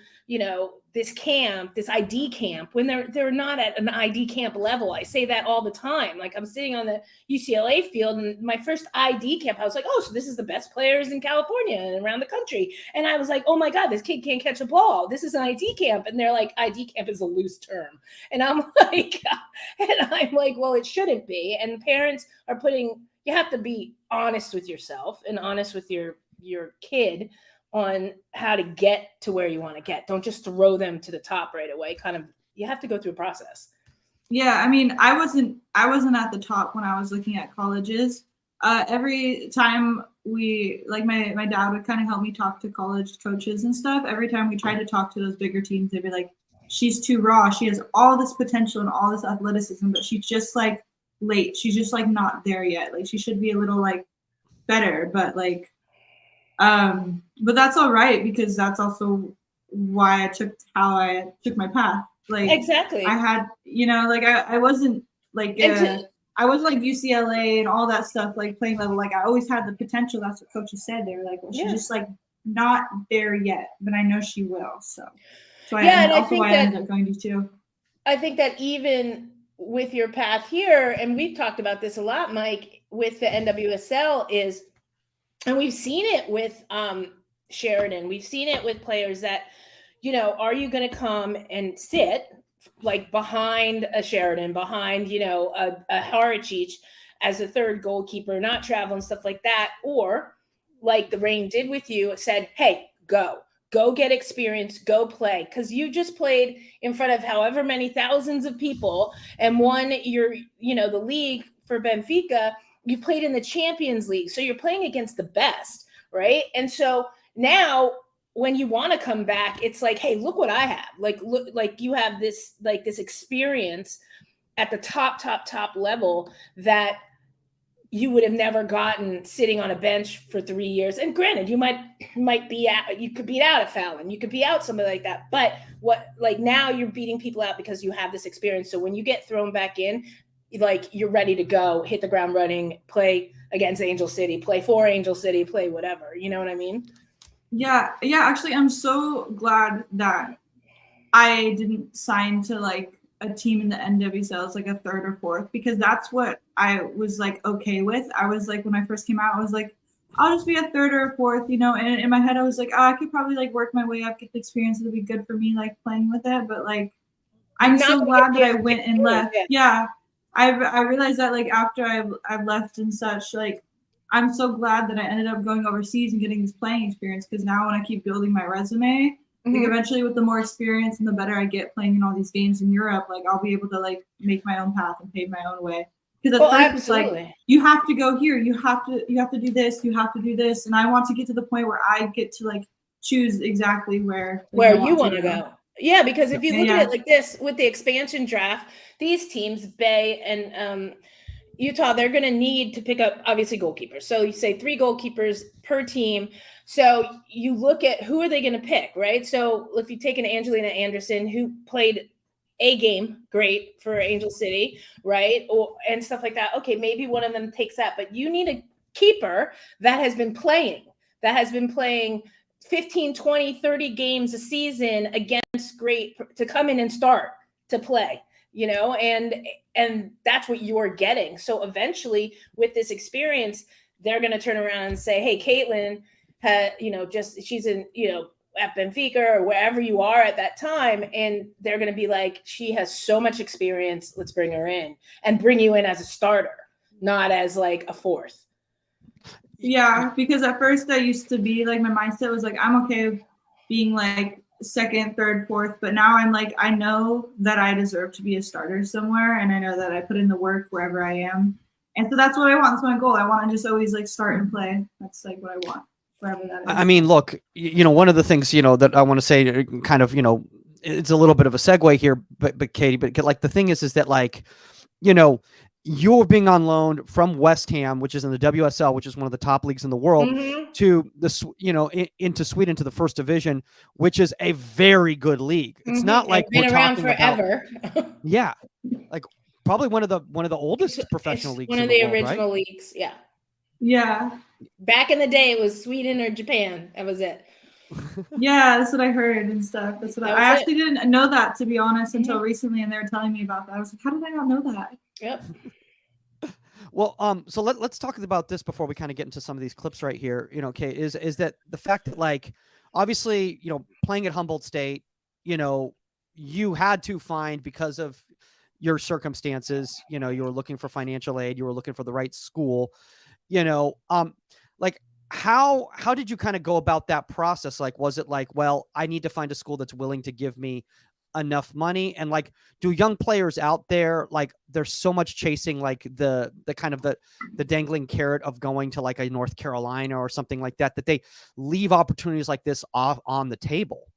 this camp, this ID camp, when they're not at an ID camp level? I say that all the time. Like, I'm sitting on the UCLA field, and my first ID camp, I was like, oh, so this is the best players in California and around the country. And I was like, oh my God, this kid can't catch a ball. This is an ID camp. And they're like, ID camp is a loose term. And I'm like, well, it shouldn't be. And parents are you have to be honest with yourself and honest with your kid on how to get to where you want to get. Don't just throw them to the top right away. You have to go through a process.
Yeah, I mean, I wasn't at the top when I was looking at colleges. Every time my dad would kind of help me talk to college coaches and stuff. Every time we tried to talk to those bigger teams, they'd be like, she's too raw. She has all this potential and all this athleticism, but she's just like late. She's just like not there yet. Like, she should be a little like better, but like, but that's all right, because that's also why I took my path. Like,
exactly.
I had, like I wasn't like I was like UCLA and all that stuff, like playing level. Like, I always had the potential. That's what coaches said. They were like, well, she's just like not there yet, but I know she will. So I ended up going to too.
I think that even with your path here, and we've talked about this a lot, Mike, with the NWSL is, and we've seen it with Sheridan. We've seen it with players that, are you going to come and sit like behind a Sheridan, behind, a Haricic as a third goalkeeper, not travel and stuff like that? Or like the Reign did with you, said, hey, go get experience, go play. Because you just played in front of however many thousands of people and won the league for Benfica. You played in the Champions League. So you're playing against the best, right? And so now when you want to come back, it's like, hey, look what I have. Like, look, like you have this experience at the top level that you would have never gotten sitting on a bench for 3 years. And granted, you might be out, you could beat out a Fallon, you could be out somebody like that. But now you're beating people out because you have this experience. So when you get thrown back in, like, you're ready to go, hit the ground running, play against Angel City, play for Angel City, play whatever. You know what I mean?
Yeah. Actually, I'm so glad that I didn't sign to like a team in the NWSL as like a third or fourth, because that's what I was like okay with. I was like, when I first came out, I was like, I'll just be a third or a fourth, and in my head I was like, oh, I could probably like work my way up, get the experience, it'll be good for me like playing with it. But like, I'm so glad that I went and left. Yeah. I realized that like after I've left and such, like, I'm so glad that I ended up going overseas and getting this playing experience, because now when I keep building my resume, like eventually with the more experience and the better I get playing in all these games in Europe, like I'll be able to like make my own path and pave my own way. Because at first it's like, you have to go here, you have to do this, you have to do this, and I want to get to the point where I get to like choose exactly where
you want to go. Yeah, because if you look at
Yeah.
it like this, with the expansion draft, these teams, Bay and Utah, they're going to need to pick up obviously goalkeepers. So you say 3 goalkeepers per team. So you look at who are they going to pick, right? So if you take an Angelina Anderson who played a game great for Angel City, right? And stuff like that. Okay, maybe one of them takes that, but you need a keeper that has been playing 15, 20, 30 games a season against great to come in and start to play, and that's what you're getting. So eventually with this experience, they're going to turn around and say, hey, Caitlin, she's in, at Benfica or wherever you are at that time. And they're going to be like, she has so much experience. Let's bring her in and bring you in as a starter, not as like a fourth.
Yeah, because at first I used to be like, my mindset was like, I'm okay being like second, third, fourth, but now I'm like, I know that I deserve to be a starter somewhere, and I know that I put in the work wherever I am, and so that's what I want. That's my goal. I want to just always like start and play. That's like what I want, wherever that is.
I mean, look, one of the things that I want to say, kind of, it's a little bit of a segue here, but Katie, but like the thing is that like, you're being on loan from West Ham, which is in the WSL, which is one of the top leagues in the world, to the into Sweden, to the first division, which is a very good league. It's not like
it's been around forever.
Yeah, like probably one of the oldest professional leagues.
One of the original leagues. Yeah.
Yeah.
Back in the day, it was Sweden or Japan. That was it.
Yeah, that's what I heard and stuff. That's what I actually didn't know that, to be honest, until recently, and they were telling me about that. I was like, how did I not know that?
Yep.
Well, so let's talk about this before we kind of get into some of these clips right here. Kate, is that the fact that, like, obviously, playing at Humboldt State, you had to find, because of your circumstances, you were looking for financial aid, you were looking for the right school, like, how did you kind of go about that process? Like, was it like, well, I need to find a school that's willing to give me enough money? And like, do young players out there, like, there's so much chasing, like the kind of the dangling carrot of going to like a North Carolina or something like that, that they leave opportunities like this off on the table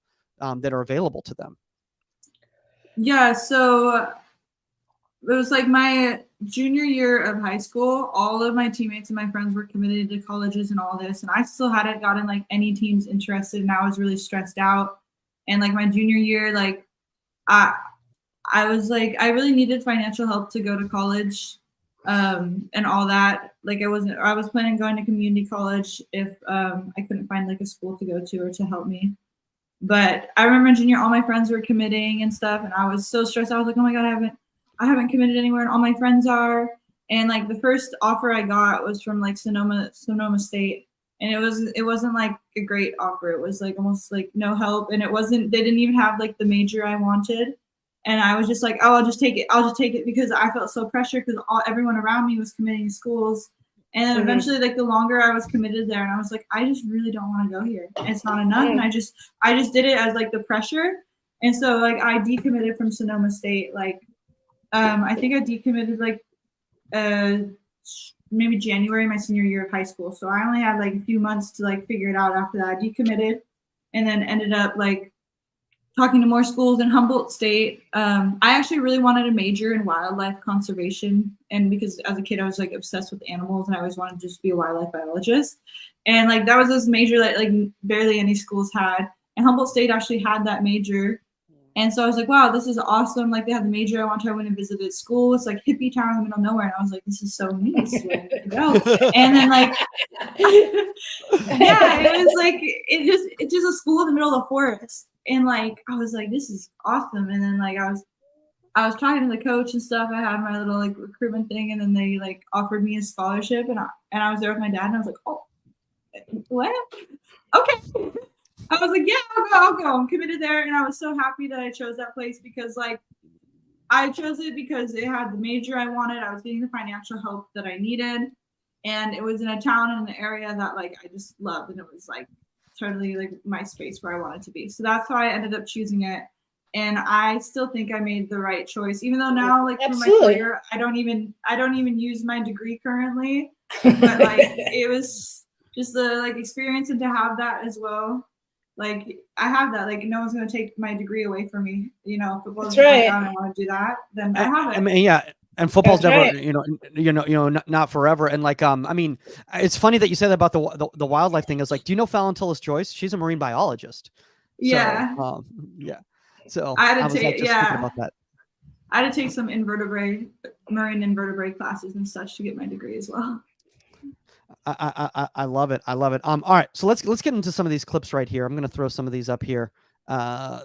that are available to them?
Yeah, so it was like my junior year of high school. All of my teammates and my friends were committed to colleges and all this, and I still hadn't gotten like any teams interested, and I was really stressed out. And like my junior year, like I was like, I really needed financial help to go to college and all that. Like I was planning on going to community college if I couldn't find like a school to go to or to help me. But I remember junior, all my friends were committing and stuff, and I was so stressed. I was like, oh my God, I haven't committed anywhere, and all my friends are. And like the first offer I got was from like Sonoma State. And it wasn't like a great offer. It was like almost like no help. And they didn't even have like the major I wanted. And I was just like, oh, I'll just take it because I felt so pressured because everyone around me was committing to schools. And then eventually, like the longer I was committed there, and I was like, I just really don't want to go here. And it's not enough. And I just did it as like the pressure. And so like I decommitted from Sonoma State. Like I think I decommitted like maybe January, my senior year of high school. So I only had like a few months to like figure it out after that. I decommitted and then ended up like talking to more schools in Humboldt State. I actually really wanted a major in wildlife conservation. And because as a kid, I was like obsessed with animals and I always wanted to just be a wildlife biologist. And like, that was this major that like barely any schools had. And Humboldt State actually had that major. And so I was like, wow, this is awesome. Like they had the major I wanted. I went and visited school. It's like hippie town in the middle of nowhere. And I was like, this is so neat. This is where I need to go. And then like, yeah, it was like, it's just a school in the middle of the forest. And like, I was like, this is awesome. And then like, I was talking to the coach and stuff. I had my little like recruitment thing, and then they like offered me a scholarship, and I was there with my dad, and I was like, oh, what? Okay. I was like, yeah, I'll go. I'm committed there. And I was so happy that I chose that place because like I chose it because it had the major I wanted. I was getting the financial help that I needed. And it was in a town in an area that like I just loved. And it was like totally like my space where I wanted to be. So that's why I ended up choosing it. And I still think I made the right choice, even though now like for my career, I don't even use my degree currently. But like it was just the like experience, and to have that as well. like I have that. Like no one's gonna take my degree away from me. You know, if football's
That's right.
and I want to do that, then I have it.
I mean, yeah. And football's
That's
never,
right.
not forever. And like, I mean, it's funny that you said that about the wildlife thing. Is like, do you know Fallon Tillis-Joyce? She's a marine biologist.
Yeah.
So, yeah. So
I had to
was
take,
like just thinking about that.
I had to take some marine invertebrate classes and such to get my degree as well.
I love it. I love it. All right. So let's get into some of these clips right here. I'm going to throw some of these up here.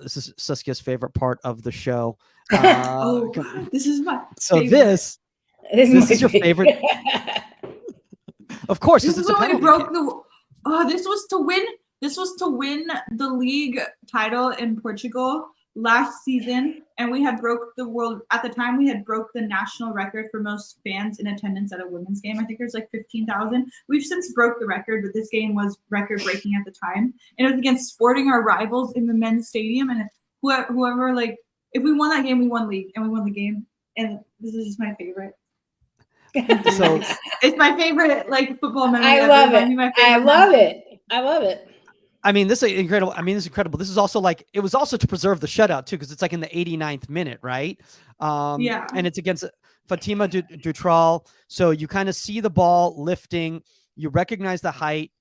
This is Saskia's favorite part of the show.
This is my
so
favorite.
this is your favorite. Of course,
This
because
is
it's a
when we
penalty
broke
kick.
this was to win. This was to win the league title in Portugal last season, and we had broke the world at the time. We had broke the national record for most fans in attendance at a women's game. I think there's like 15,000. We've since broke the record, but this game was record breaking at the time, and it was against Sporting, our rivals, in the men's stadium. And whoever like, if we won that game, we won league, and we won the game. And this is just my favorite.
So
It's my favorite like football memory.
I
ever.
love
It might be
it.
my
I
favorite
love
memory.
it. I love it.
I mean, this is incredible. This is incredible. This is also like, it was also to preserve the shutout too, because it's like in the 89th minute, right?
Yeah.
And it's against Fatima Dutral. So you kind of see the ball lifting. You recognize the height.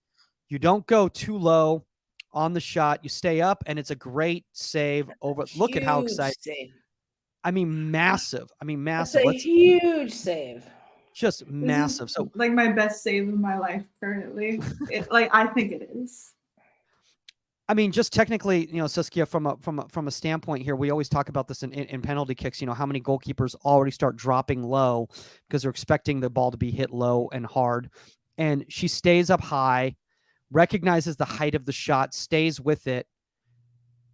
You don't go too low on the shot. You stay up, and it's a great save over. Look at how
Huge
excited.
save.
I mean, massive.
That's
Massive.
a huge save.
Just
This is,
massive. So
like my best save of my life currently. Like I think it is.
I mean, just technically, Saskia, from a standpoint here, we always talk about this in penalty kicks. How many goalkeepers already start dropping low because they're expecting the ball to be hit low and hard, and she stays up high, recognizes the height of the shot, stays with it,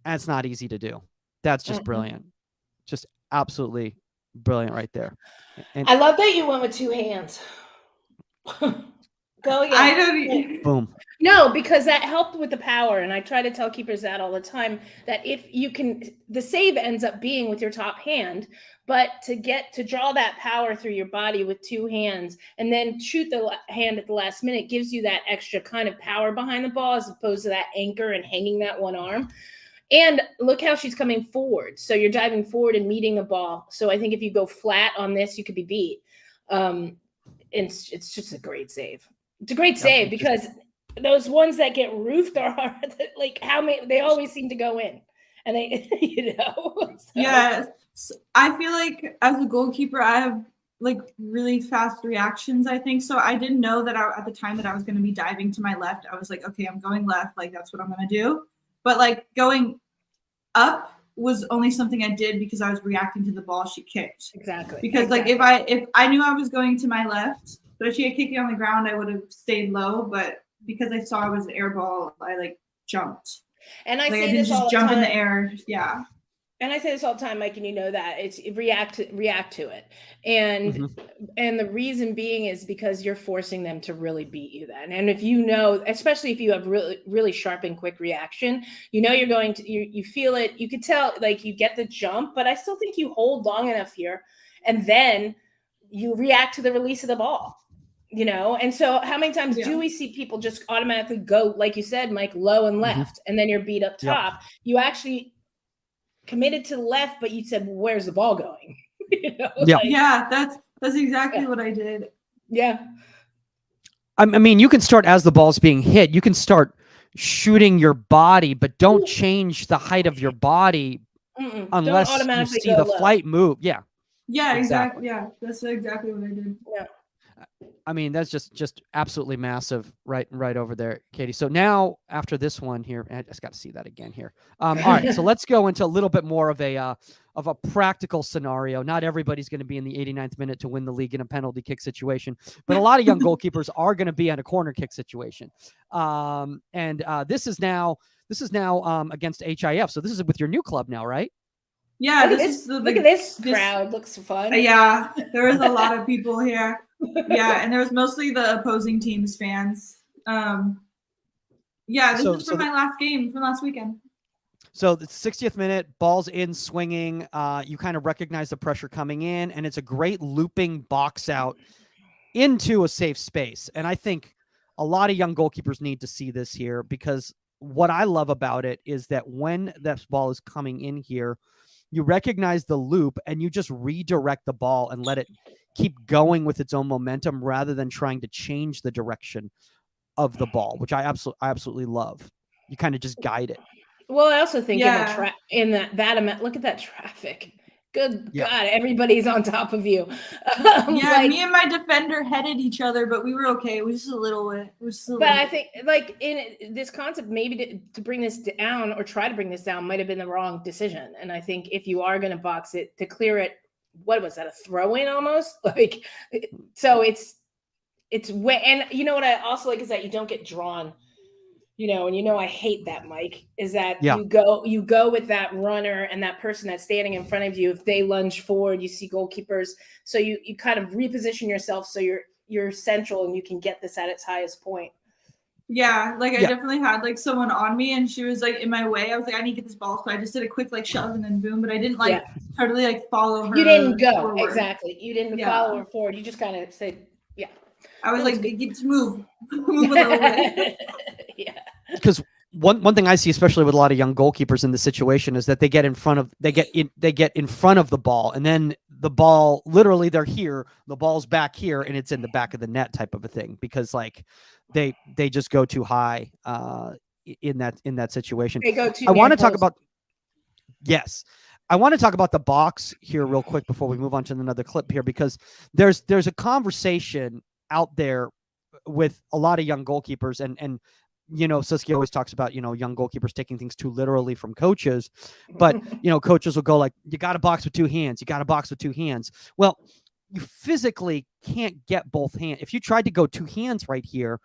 and it's not easy to do. That's just brilliant, just absolutely brilliant right there. And
I love that you went with two hands. Go again.
I don't.
boom.
No, because that helped with the power. And I try to tell keepers that all the time, that if you can, the save ends up being with your top hand, but to draw that power through your body with two hands and then shoot the hand at the last minute gives you that extra kind of power behind the ball as opposed to that anchor and hanging that one arm. And look how she's coming forward. So you're diving forward and meeting the ball. So I think if you go flat on this, you could be beat. It's just a great save. It's a great save because those ones that get roofed are hard. Like they always seem to go in, and they, So.
Yeah, I feel like as a goalkeeper, I have like really fast reactions. I think so. I didn't know that at the time that I was going to be diving to my left. I was like, okay, I'm going left. Like that's what I'm going to do. But like going up was only something I did because I was reacting to the ball she kicked.
Exactly.
Because like if I knew I was going to my left, but if she had kicked me on the ground, I would have stayed low. But because I saw it was an air ball, I like jumped.
And I
like,
say
I didn't
this all
just
the
jump
time.
in the air. Yeah.
And I say this all the time, Mike, and you know that it's react to it. And and the reason being is because you're forcing them to really beat you then. And if you know, especially if you have really, really sharp and quick reaction, you're going to, you feel it, you could tell, like you get the jump, but I still think you hold long enough here and then you react to the release of the ball. And so how many times do we see people just automatically go, like you said, Mike, low and left, and then you're beat up top? You actually committed to the left, but you said, well, where's the ball going?
That's exactly what I did.
Yeah. I mean, you can start as the ball's being hit. You can start shooting your body, but don't change the height of your body unless you see the flight move. Yeah.
Yeah, exactly. Yeah, that's exactly what I did.
Yeah.
I mean, that's just absolutely massive right over there, Katie. So now after this one here, I just got to see that again here. All right, so let's go into a little bit more of a practical scenario. Not everybody's going to be in the 89th minute to win the league in a penalty kick situation, but a lot of young goalkeepers are going to be in a corner kick situation. This is now against HIF. So this is with your new club now, right?
Yeah,
look at this crowd. Looks fun.
Yeah, there was a lot of people here. Yeah, and there was mostly the opposing team's fans. This is from my last game from last weekend.
So the 60th minute, ball's in swinging. You kind of recognize the pressure coming in, and it's a great looping box out into a safe space. And I think a lot of young goalkeepers need to see this here because what I love about it is that when that ball is coming in here, you recognize the loop and you just redirect the ball and let it keep going with its own momentum rather than trying to change the direction of the ball, which I absolutely love. You kind of just guide it.
Well, I also think
Yeah.
in that amount, look at that traffic. Good
Yeah.
God, everybody's on top of you.
Yeah,
Like,
me and my defender headed each other, but we were okay. It was just a little bit. It was just a
but
little
I
bit.
think like in this concept, maybe to bring this down or try to bring this down might have been the wrong decision. And I think if you are going to box it, to clear it, what was that, a throw in almost? Like, so it's way, and you know what I also like is that you don't get drawn. And I hate that, Mike, is that
Yeah.
you go with that runner and that person that's standing in front of you. If they lunge forward, you see goalkeepers. So you kind of reposition yourself so you're central and you can get this at its highest point.
Yeah, like I
Yeah.
definitely had like someone on me and she was like in my way. I was like, I need to get this ball. So I just did a quick like shove and then boom, but I didn't like totally like follow her.
You didn't go
forward.
exactly. You didn't follow her forward. You just kind of said, yeah.
I was like, just move a little bit.
Yeah.
Because one thing I see, especially with a lot of young goalkeepers in this situation, is that they get in front of the ball, and then the ball, literally they're here, the ball's back here, and it's in the back of the net type of a thing, because like they just go too high in that situation.
They go too.
I want to talk about I want to talk about the box here real quick before we move on to another clip here, because there's a conversation out there with a lot of young goalkeepers, and Suski always talks about, young goalkeepers taking things too literally from coaches, but, coaches will go like, you got to box with two hands. You got to box with two hands. Well, you physically can't get both hands. If you tried to go two hands right here,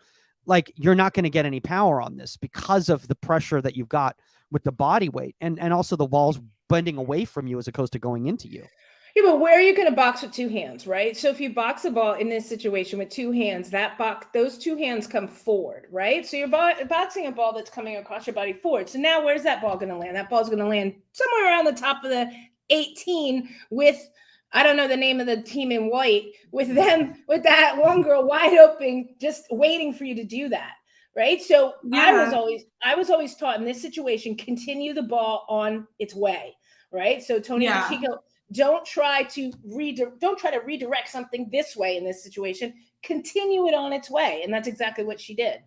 like you're not going to get any power on this because of the pressure that you've got with the body weight and also the ball's bending away from you as opposed to going into you.
Yeah, but where are you going to box with two hands, right? So if you box a ball in this situation with two hands, those two hands come forward, right? So you're boxing a ball that's coming across your body forward. So now where's that ball going to land? That ball's going to land somewhere around the top of the 18 with, I don't know the name of the team in white, with that one girl wide open, just waiting for you to do that. Right. So
Yeah.
I was always taught in this situation, continue the ball on its way. Right. So Tony DeChico, don't try to redirect something this way in this situation. Continue it on its way. And that's exactly what she did.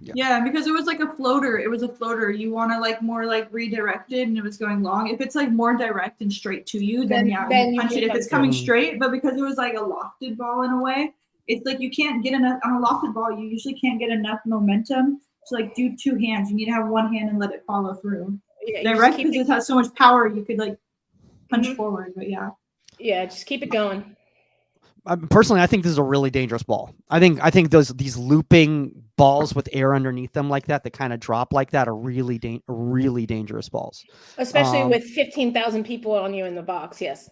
Yeah, because it was like a floater. It was a floater. You want to like more like redirected and it was going long. If it's like more direct and straight to you, then you punch it. If it's coming straight, but because it was like a lofted ball in a way, it's like you can't get enough on a lofted ball. You usually can't get enough momentum to like do two hands. You need to have one hand and let it follow through. Yeah, direct because it has so much power. You could like punch forward, but yeah,
just keep it going.
Personally, I think this is a really dangerous ball. I think these looping balls with air underneath them like that kind of drop like that are really dangerous balls.
Especially with 15,000 people on you in the box. Yes.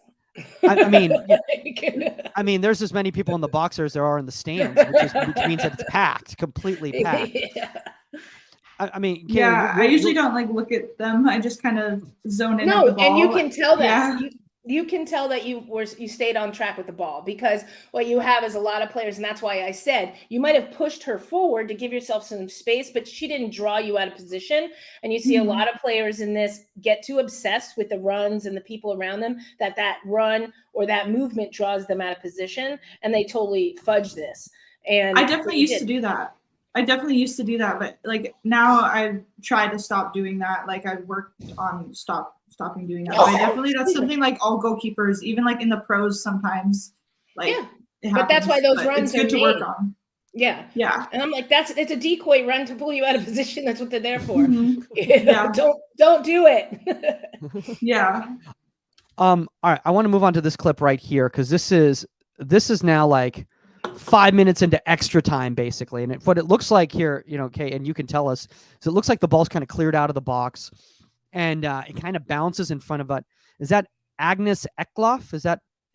I mean, there's as many people in the box as there are in the stands, which means that it's packed, completely packed. Yeah. I mean, Kayla,
I usually don't like look at them. I just kind of zone in.
No,
the ball.
And you can tell that. Yeah. You can tell that you stayed on track with the ball, because what you have is a lot of players, and that's why I said you might have pushed her forward to give yourself some space, but she didn't draw you out of position. And you see a lot of players in this get too obsessed with the runs and the people around them that run or that movement draws them out of position, and they totally fudge this. And
I definitely used to do that. But like now I've tried to stop doing that. Like I've worked on stopping doing that. But that's something like all goalkeepers, even like in the pros sometimes. Like
but that's why those runs
are good to work on.
Yeah. And I'm like, it's a decoy run to pull you out of position. That's what they're there for.
Yeah.
Don't do it.
Yeah.
All right. I want to move on to this clip right here, because this is now like 5 minutes into extra time, basically. And what it looks like here, Kay, and you can tell us, so it looks like the ball's kind of cleared out of the box, and it kind of bounces in front of it. Is that Agnes Eklof? Is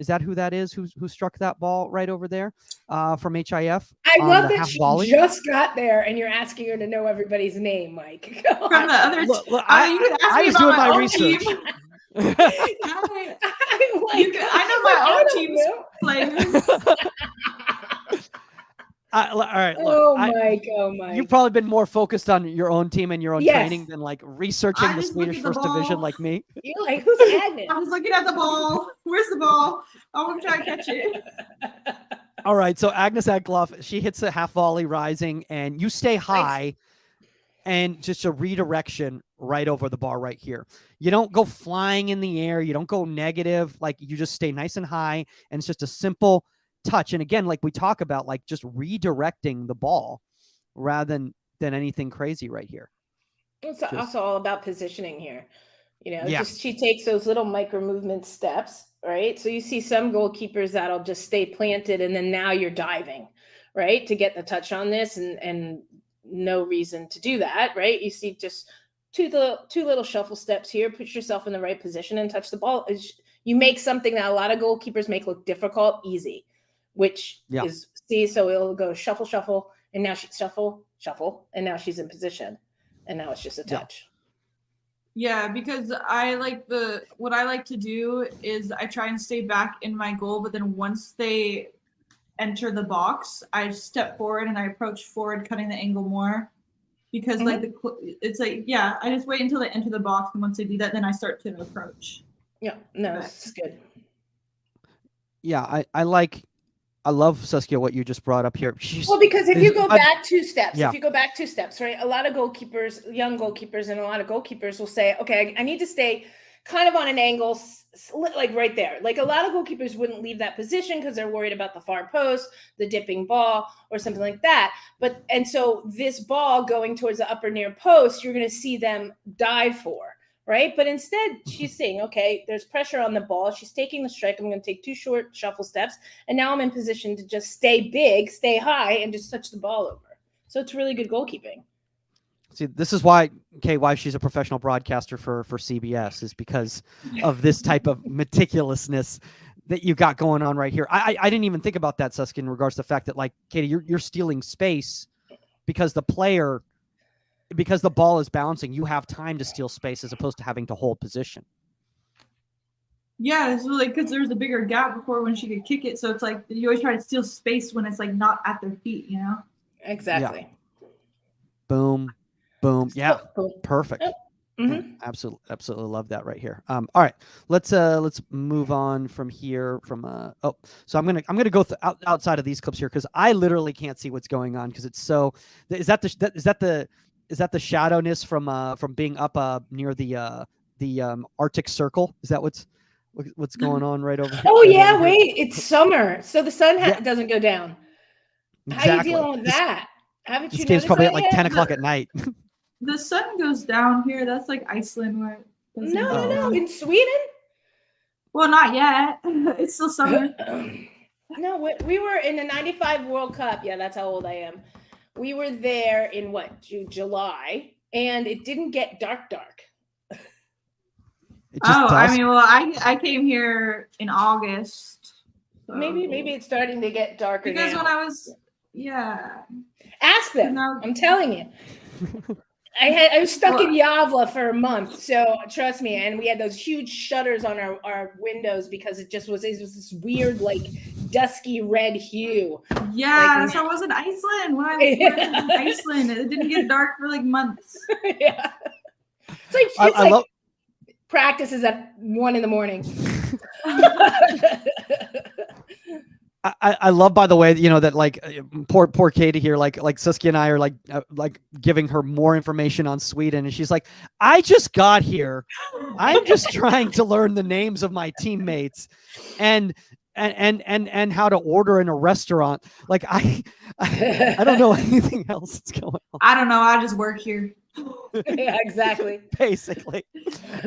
that who that is? Who struck that ball right over there from HIF?
I love that she just got there, and you're asking her to know everybody's name, Mike.
From the other,
I was doing my research.
I know my own team's players.
All right, look.
Oh, Mike. Oh, Mike.
You've probably been more focused on your own team and your own
Yes.
training than like researching
I
the
just look
Swedish
at the
First Division
ball.
like me.
You're like, who's Agnes?
I was looking at the ball. Where's the ball? I want to try to catch it.
All right, so Agnes Egloff, she hits a half volley rising, and you stay high, and just a redirection right over the bar right here. You don't go flying in the air. You don't go negative. Like, you just stay nice and high, and it's just a simple touch. And again, like we talk about, like just redirecting the ball rather than anything crazy right here.
It's also all about positioning here.
Yeah.
Just she takes those little micro movement steps, right? So you see some goalkeepers that'll just stay planted, and then now you're diving, right, to get the touch on this, and no reason to do that, right? You see just two little shuffle steps here, put yourself in the right position and touch the ball. You make something that a lot of goalkeepers make look difficult easy, which is, see, so it'll go shuffle, shuffle, and now she's shuffle, shuffle, and now she's in position, and now it's just a touch.
Yeah, because what I like to do is I try and stay back in my goal, but then once they enter the box, I step forward and I approach forward, cutting the angle more. Because it's like, yeah, I just wait until they enter the box, and once they do that, then I start to approach.
Yeah, no, it's good.
Yeah, I love, Saskia, what you just brought up here.
Well, because if you go back 2 steps, right, a lot of goalkeepers, young goalkeepers, and a lot of goalkeepers will say, okay, I need to stay kind of on an angle, like right there. Like, a lot of goalkeepers wouldn't leave that position because they're worried about the far post, the dipping ball, or something like that. And so this ball going towards the upper near post, you're going to see them dive for. Right. But instead, she's saying, okay, there's pressure on the ball. She's taking the strike. I'm going to take 2 short shuffle steps. And now I'm in position to just stay big, stay high, and just touch the ball over. So it's really good goalkeeping.
See, this is why she's a professional broadcaster for CBS, is because of this type of meticulousness that you got going on right here. I didn't even think about that, Saskia, in regards to the fact that, like, Katie, you're stealing space because the ball is bouncing. You have time to steal space as opposed to having to hold position.
Yeah, it's really because there's a bigger gap before when she could kick it. So it's like you always try to steal space when it's like not at their feet, you know?
Exactly.
Yeah. Boom. Boom. Yeah. Perfect.
Mm-hmm.
Absolutely love that right here. All right, let's move on from here. So I'm gonna go outside of these clips here because I literally can't see what's going on because it's so. Is that the shadowness from being up near the Arctic Circle? Is that what's going on right over here?
Oh yeah, wait, it's summer, so the sun doesn't go down.
Exactly.
How are you dealing with that? Haven't you
This game's
noticed
probably
that
at like
yet?
10 o'clock at night.
The sun goes down here. That's like Iceland, where it doesn't go
No,
down.
in Sweden.
Well, not yet. It's still summer.
No, we were in the '95 World Cup. Yeah, that's how old I am. We were there in July, and it didn't get dark.
I mean, well, I came here in August. So.
Maybe it's starting to get darker
because
now.
when I was,
ask them. I'm telling you. I was stuck in Yavla for a month, so trust me. And we had those huge shutters on our windows because it was this weird, like, dusky red hue.
Yeah, that's how it was in Iceland. When I was in Iceland, it didn't get dark for like months.
Yeah, it's like practices at 1 a.m.
I love, by the way, that like poor Katie here, like Saskia and I are like giving her more information on Sweden, and she's like, I just got here, I'm just trying to learn the names of my teammates and how to order in a restaurant. Like I don't know anything else that's going on.
I don't know. I just work here.
Yeah, exactly.
Basically.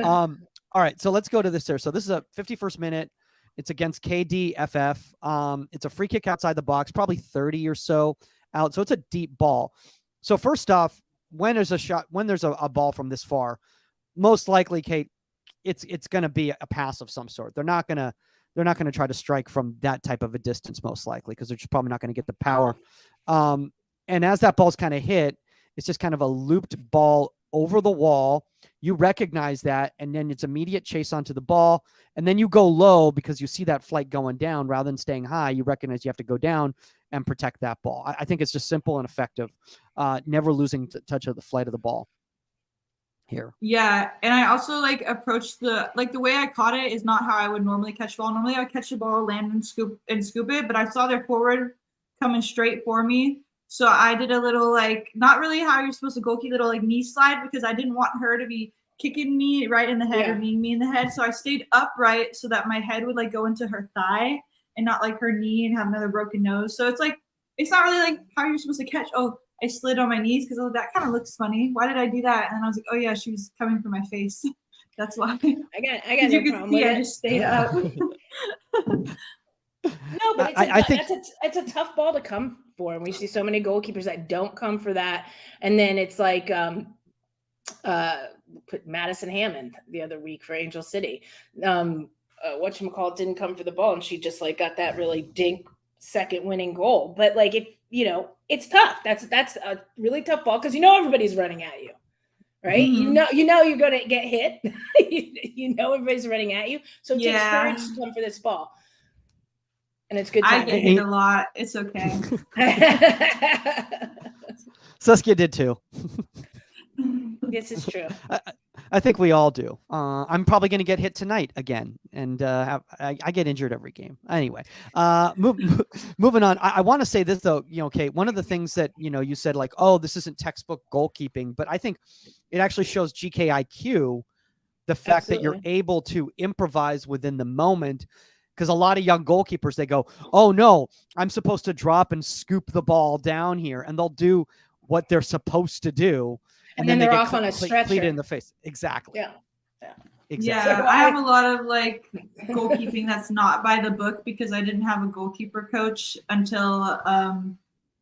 All right, so let's go to this there. So this is a 51st minute. It's against KDFF. It's a free kick outside the box, probably 30 or so out. So it's a deep ball. So first off, when there's a ball from this far, most likely, Kate, it's going to be a pass of some sort. They're not going to try to strike from that type of a distance, most likely, because they're just probably not going to get the power. And as that ball's kind of hit, it's just kind of a looped ball over the wall. You recognize that, and then it's immediate chase onto the ball, and then you go low because you see that flight going down rather than staying high. You recognize you have to go down, and protect that ball. I think it's just simple and effective. Never losing touch of the flight of the ball here.
Yeah, and I also like approach the way I caught it is not how I would normally catch the ball. Normally I would catch the ball, land and scoop it, but I saw their forward coming straight for me. So I did a little like not really how you're supposed to goalkeep, little like knee slide, because I didn't want her to be kicking me right in the head or kneeing me in the head. So I stayed upright so that my head would like go into her thigh and not like her knee and have another broken nose. So it's like it's not really like how you're supposed to catch. Oh, I slid on my knees because that kind of looks funny. Why did I do that? And then I was like, oh yeah, she was coming for my face. That's why.
I got no problem with it.
I just stayed up.
No, but I think it's a tough ball to come for, and we see so many goalkeepers that don't come for that. And then it's like put Madison Hammond the other week for Angel City. Whatchamacallit didn't come for the ball, and she just like got that really dink second winning goal. But like if it's tough. That's a really tough ball because everybody's running at you. Right?
Mm-hmm.
You know you're gonna get hit. Everybody's running at you. So it takes courage to come for this ball. And it's good
I
time.
get hit a lot. It's okay.
Saskia did too.
This is true.
I think we all do. I'm probably going to get hit tonight again, and I get injured every game. Anyway, moving on. I want to say this though, Kate. One of the things that you said, like, oh, this isn't textbook goalkeeping, but I think it actually shows GKIQ, the fact that you're able to improvise within the moment. Because a lot of young goalkeepers, they go, oh no, I'm supposed to drop and scoop the ball down here, and they'll do what they're supposed to do.
And then they're
they
off on a stretcher
in the face. Exactly.
Yeah.
Exactly.
Yeah, I have a lot of like goalkeeping that's not by the book because I didn't have a goalkeeper coach until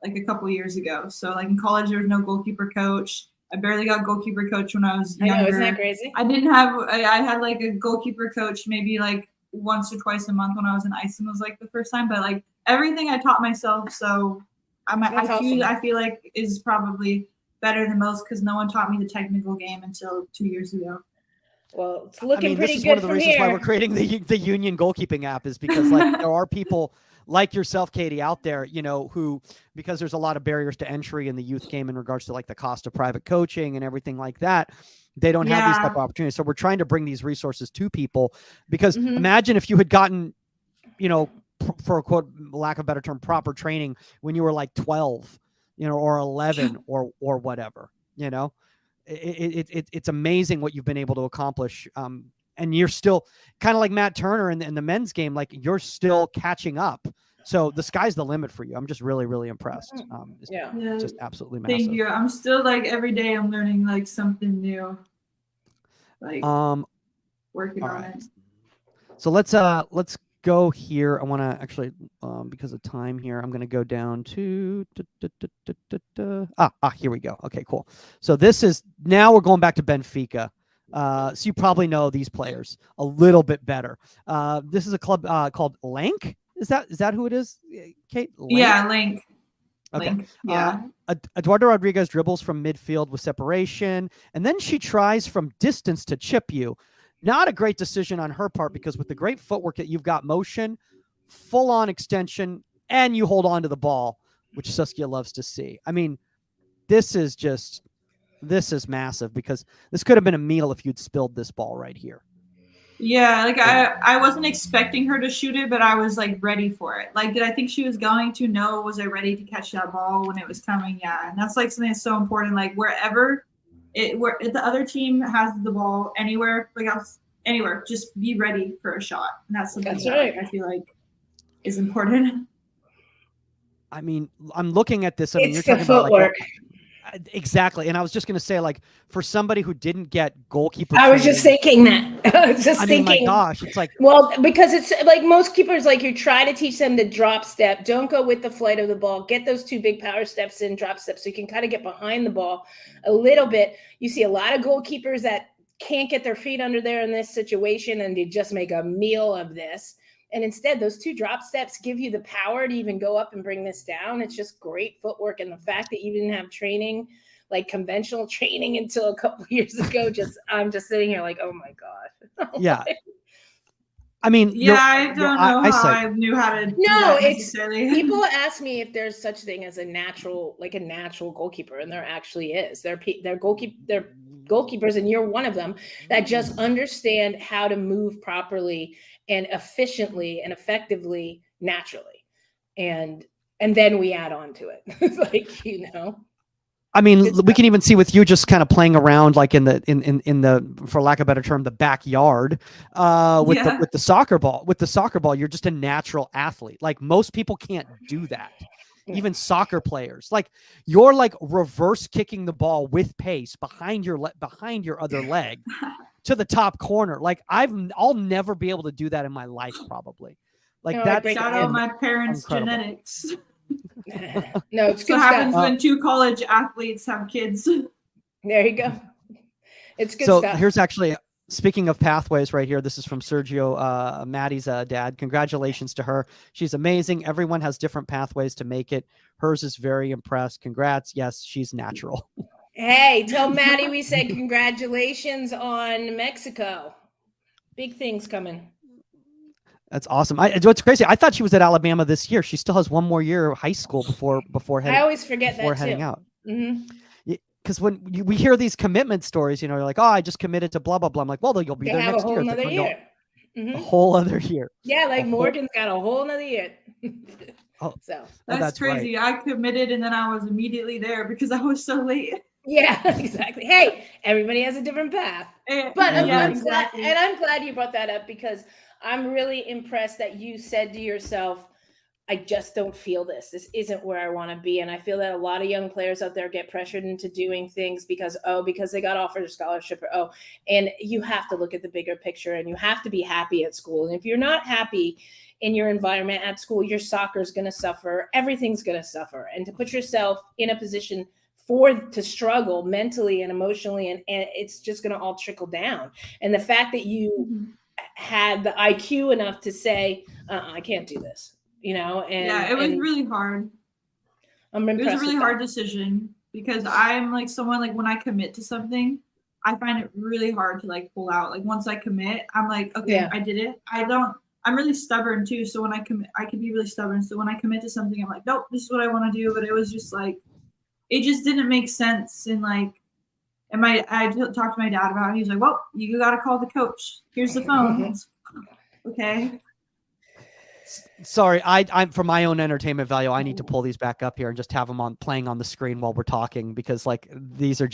like a couple years ago. So like in college, there was no goalkeeper coach. I barely got goalkeeper coach when I was younger.
I know, isn't that crazy?
I had like a goalkeeper coach maybe like once or twice a month when I was in Iceland was like the first time, but like everything I taught myself. So I feel like is probably better than most because no one taught me the technical game until 2 years ago.
Well, it's looking pretty good.
This is one of the reasons why we're creating the Union goalkeeping app is because like there are people like yourself, Katie, out there, who, because there's a lot of barriers to entry in the youth game in regards to like the cost of private coaching and everything like that. They don't have these type of opportunities. So we're trying to bring these resources to people because imagine if you had gotten, for a quote, lack of a better term, proper training when you were like 12, or 11 or whatever, it's amazing what you've been able to accomplish. And you're still kind of like Matt Turner in the men's game, like you're still catching up. So the sky's the limit for you. I'm just really, really impressed. It's just absolutely massive.
Thank you. I'm still like every day I'm learning like something new. Like working on it.
So let's go here. I want to actually, because of time here, I'm going to go down to here we go. Okay, cool. So now we're going back to Benfica. So you probably know these players a little bit better. This is a club called Lank. Is that who it is, Kate? Lank?
Yeah, Lank.
Okay.
Lank. Yeah.
Eduardo Rodriguez dribbles from midfield with separation, and then she tries from distance to chip you. Not a great decision on her part because with the great footwork that you've got motion, full-on extension, and you hold on to the ball, which Saskia loves to see. I mean, this is massive because this could have been a meal if you'd spilled this ball right here.
Yeah, like I wasn't expecting her to shoot it, but I was like ready for it. Like, did I think she was going to? No. Was I ready to catch that ball when it was coming? Yeah, and that's like something that's so important. Like where if the other team has the ball anywhere, anywhere, just be ready for a shot. And that's something that I feel like is important.
I mean, I'm looking at this. I mean,
it's
you're
the
talking
footwork.
about exactly. And I was just going to say, like, for somebody who didn't get goalkeeper,
I was just thinking that. I was just thinking.
My gosh, it's like,
well, because it's like most keepers, like you try to teach them the drop step. Don't go with the flight of the ball. Get those two big power steps in, drop steps, so you can kind of get behind the ball a little bit. You see a lot of goalkeepers that can't get their feet under there in this situation, and they just make a meal of this. And instead, those two drop steps give you the power to even go up and bring this down. It's just great footwork. And the fact that you didn't have training, like conventional training until a couple of years ago, I'm just sitting here like, oh my God.
Yeah. I mean,
Yeah, I don't know how
eyesight.
I knew how to do
No,
that
it's
necessarily.
people ask me if there's such thing as a natural goalkeeper, and there actually is. They're goalkeepers, and you're one of them that just understand how to move properly and efficiently and effectively naturally, and then we add on to it, like, you know.
I mean,
Good
we
stuff.
can even see with you just kind of playing around, like in the for lack of a better term, the backyard, with
Yeah.
the soccer ball. With the soccer ball, you're just a natural athlete. Like most people can't do that.
Yeah.
Even soccer players, like you're like reverse kicking the ball with pace behind your other leg to the top corner. Like I'll never be able to do that in my life, probably. Like
No, I
that's
break
Shout
it
out my parents'
incredible.
genetics.
No, it's
So
good
happens
stuff.
when 2 college athletes have kids.
There you go. It's good
so
stuff.
here's actually, speaking of pathways right here, this is from Sergio, Maddie's dad. Congratulations to her. She's amazing. Everyone has different pathways to make it. Hers is very impressed. Congrats. Yes, she's natural.
Hey, tell Maddie we said congratulations on Mexico. Big things coming.
That's awesome. What's crazy, I thought she was at Alabama this year. She still has one more year of high school before
I always forget that
heading
too.
out.
Mm-hmm.
Because when we hear these commitment stories, you know, you're like, oh, I just committed to blah, blah, blah. I'm like, well, you'll be
They
there
have a
next
whole
year.
nother
No,
year.
a
Mhm.
whole other year.
Yeah, like
A whole-
Morgan's got a whole nother year.
Oh.
So
That's crazy.
Right.
I committed and then I was immediately there because I was so late.
yeah, exactly. Hey, everybody has a different path. But I'm,
Yeah,
I'm
exactly.
glad, and I'm glad you brought that up, because I'm really impressed that you said to yourself, I just don't feel this. This isn't where I want to be. And I feel that a lot of young players out there get pressured into doing things because they got offered a scholarship, and you have to look at the bigger picture, and you have to be happy at school. And if you're not happy in your environment at school, your soccer is going to suffer. Everything's going to suffer. And to put yourself in a position to struggle mentally and emotionally, and it's just going to all trickle down. And the fact that you had the IQ enough to say, I can't do this, you know? And
yeah, it was really hard.
I'm impressed.
It was a really
with
hard
that.
decision because I'm like someone, like when I commit to something, I find it really hard to like pull out. Like once I commit, I'm like, okay,
Yeah.
I did it. I'm really stubborn too. So when I commit, I can be really stubborn. So when I commit to something, I'm like, nope, this is what I want to do. But it was just like, it just didn't make sense. And like, I talked to my dad about it. He was like, well, you got to call the coach. Here's the phone. Okay.
Sorry, I'm for my own entertainment value. I need to pull these back up here and just have them playing on the screen while we're talking, because like these are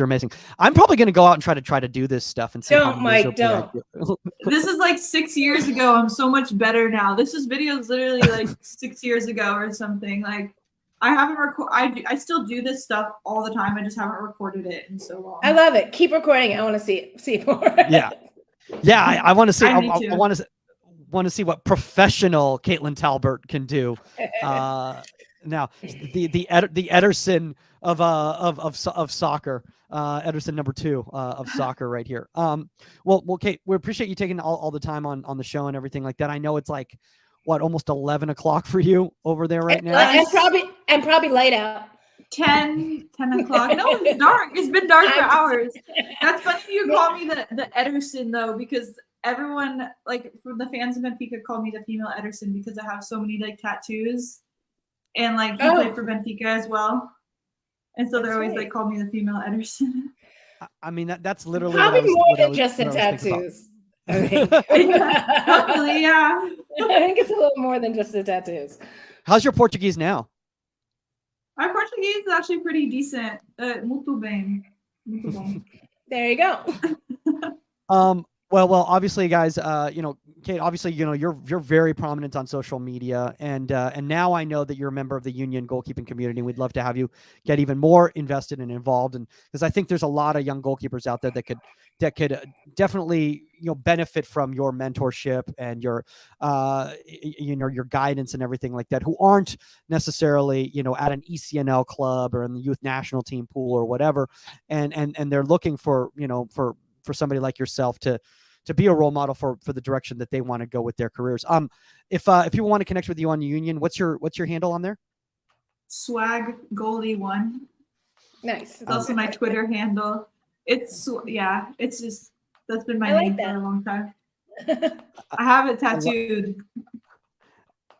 amazing. I'm probably going to go out and try to do this stuff and see
Don't,
how
Mike,
miserably I do.
This is like 6 years ago. I'm so much better now. This video is literally like 6 years ago or something. Like I haven't I still do this stuff all the time. I just haven't recorded it in so long.
I love it. Keep recording. I want to see more.
Yeah. I want to see. I
Me too.
want to see what professional Katelin Talbert can do. Now the Ederson of soccer, Ederson number 2 of soccer right here. Well, Kate, we appreciate you taking all the time on the show and everything like that. I know it's like what, almost 11 o'clock for you over there right now.
And probably light out.
10 o'clock. No, it's dark. It's been dark for hours. That's funny you call me the Ederson though, because everyone like from the fans of Benfica call me the female Ederson because I have so many like tattoos, and like he played for Benfica as well, and so they're always like call me the female Ederson.
I mean that's literally
probably more than just the tattoos. I think.
Hopefully, yeah.
I think it's a little more than just the tattoos.
How's your Portuguese now?
My Portuguese is actually pretty decent. Muito bem. Muito bom.
There you go.
Well, obviously, guys, Kate, obviously, you're very prominent on social media, and now I know that you're a member of the Union goalkeeping community. We'd love to have you get even more invested and involved, and because I think there's a lot of young goalkeepers out there that could definitely benefit from your mentorship and your your guidance and everything like that, who aren't necessarily at an ECNL club or in the youth national team pool or whatever, and they're looking for for somebody like yourself to be a role model for the direction that they want to go with their careers. If people want to connect with you on Union, what's your handle on there?
Swag Goalie 1.
Nice.
It's also my Twitter handle. It's just that's been my name for a long time. I have it tattooed.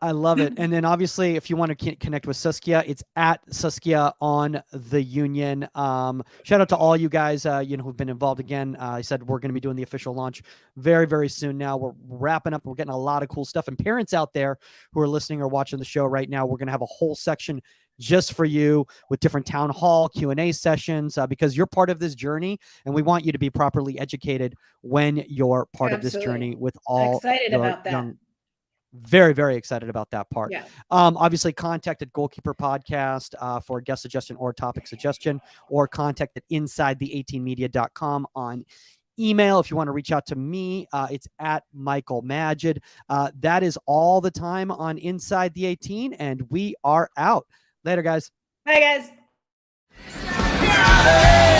I love it. And then obviously, if you want to connect with Saskia, it's at Saskia on the Union. Shout out to all you guys, who've been involved again. I said we're going to be doing the official launch very, very soon now. We're wrapping up. We're getting a lot of cool stuff. And parents out there who are listening or watching the show right now, we're going to have a whole section just for you with different town hall Q&A sessions because you're part of this journey and we want you to be properly educated when you're part of this journey with all
excited about that.
young. Very, very excited about that part.
Yeah.
Obviously, contact at Goalkeeper Podcast for guest suggestion or topic suggestion, or contact at insidethe18media.com on email. If you want to reach out to me, it's at Michael Majid. That is all the time on Inside the 18, and we are out. Later, guys.
Bye, guys.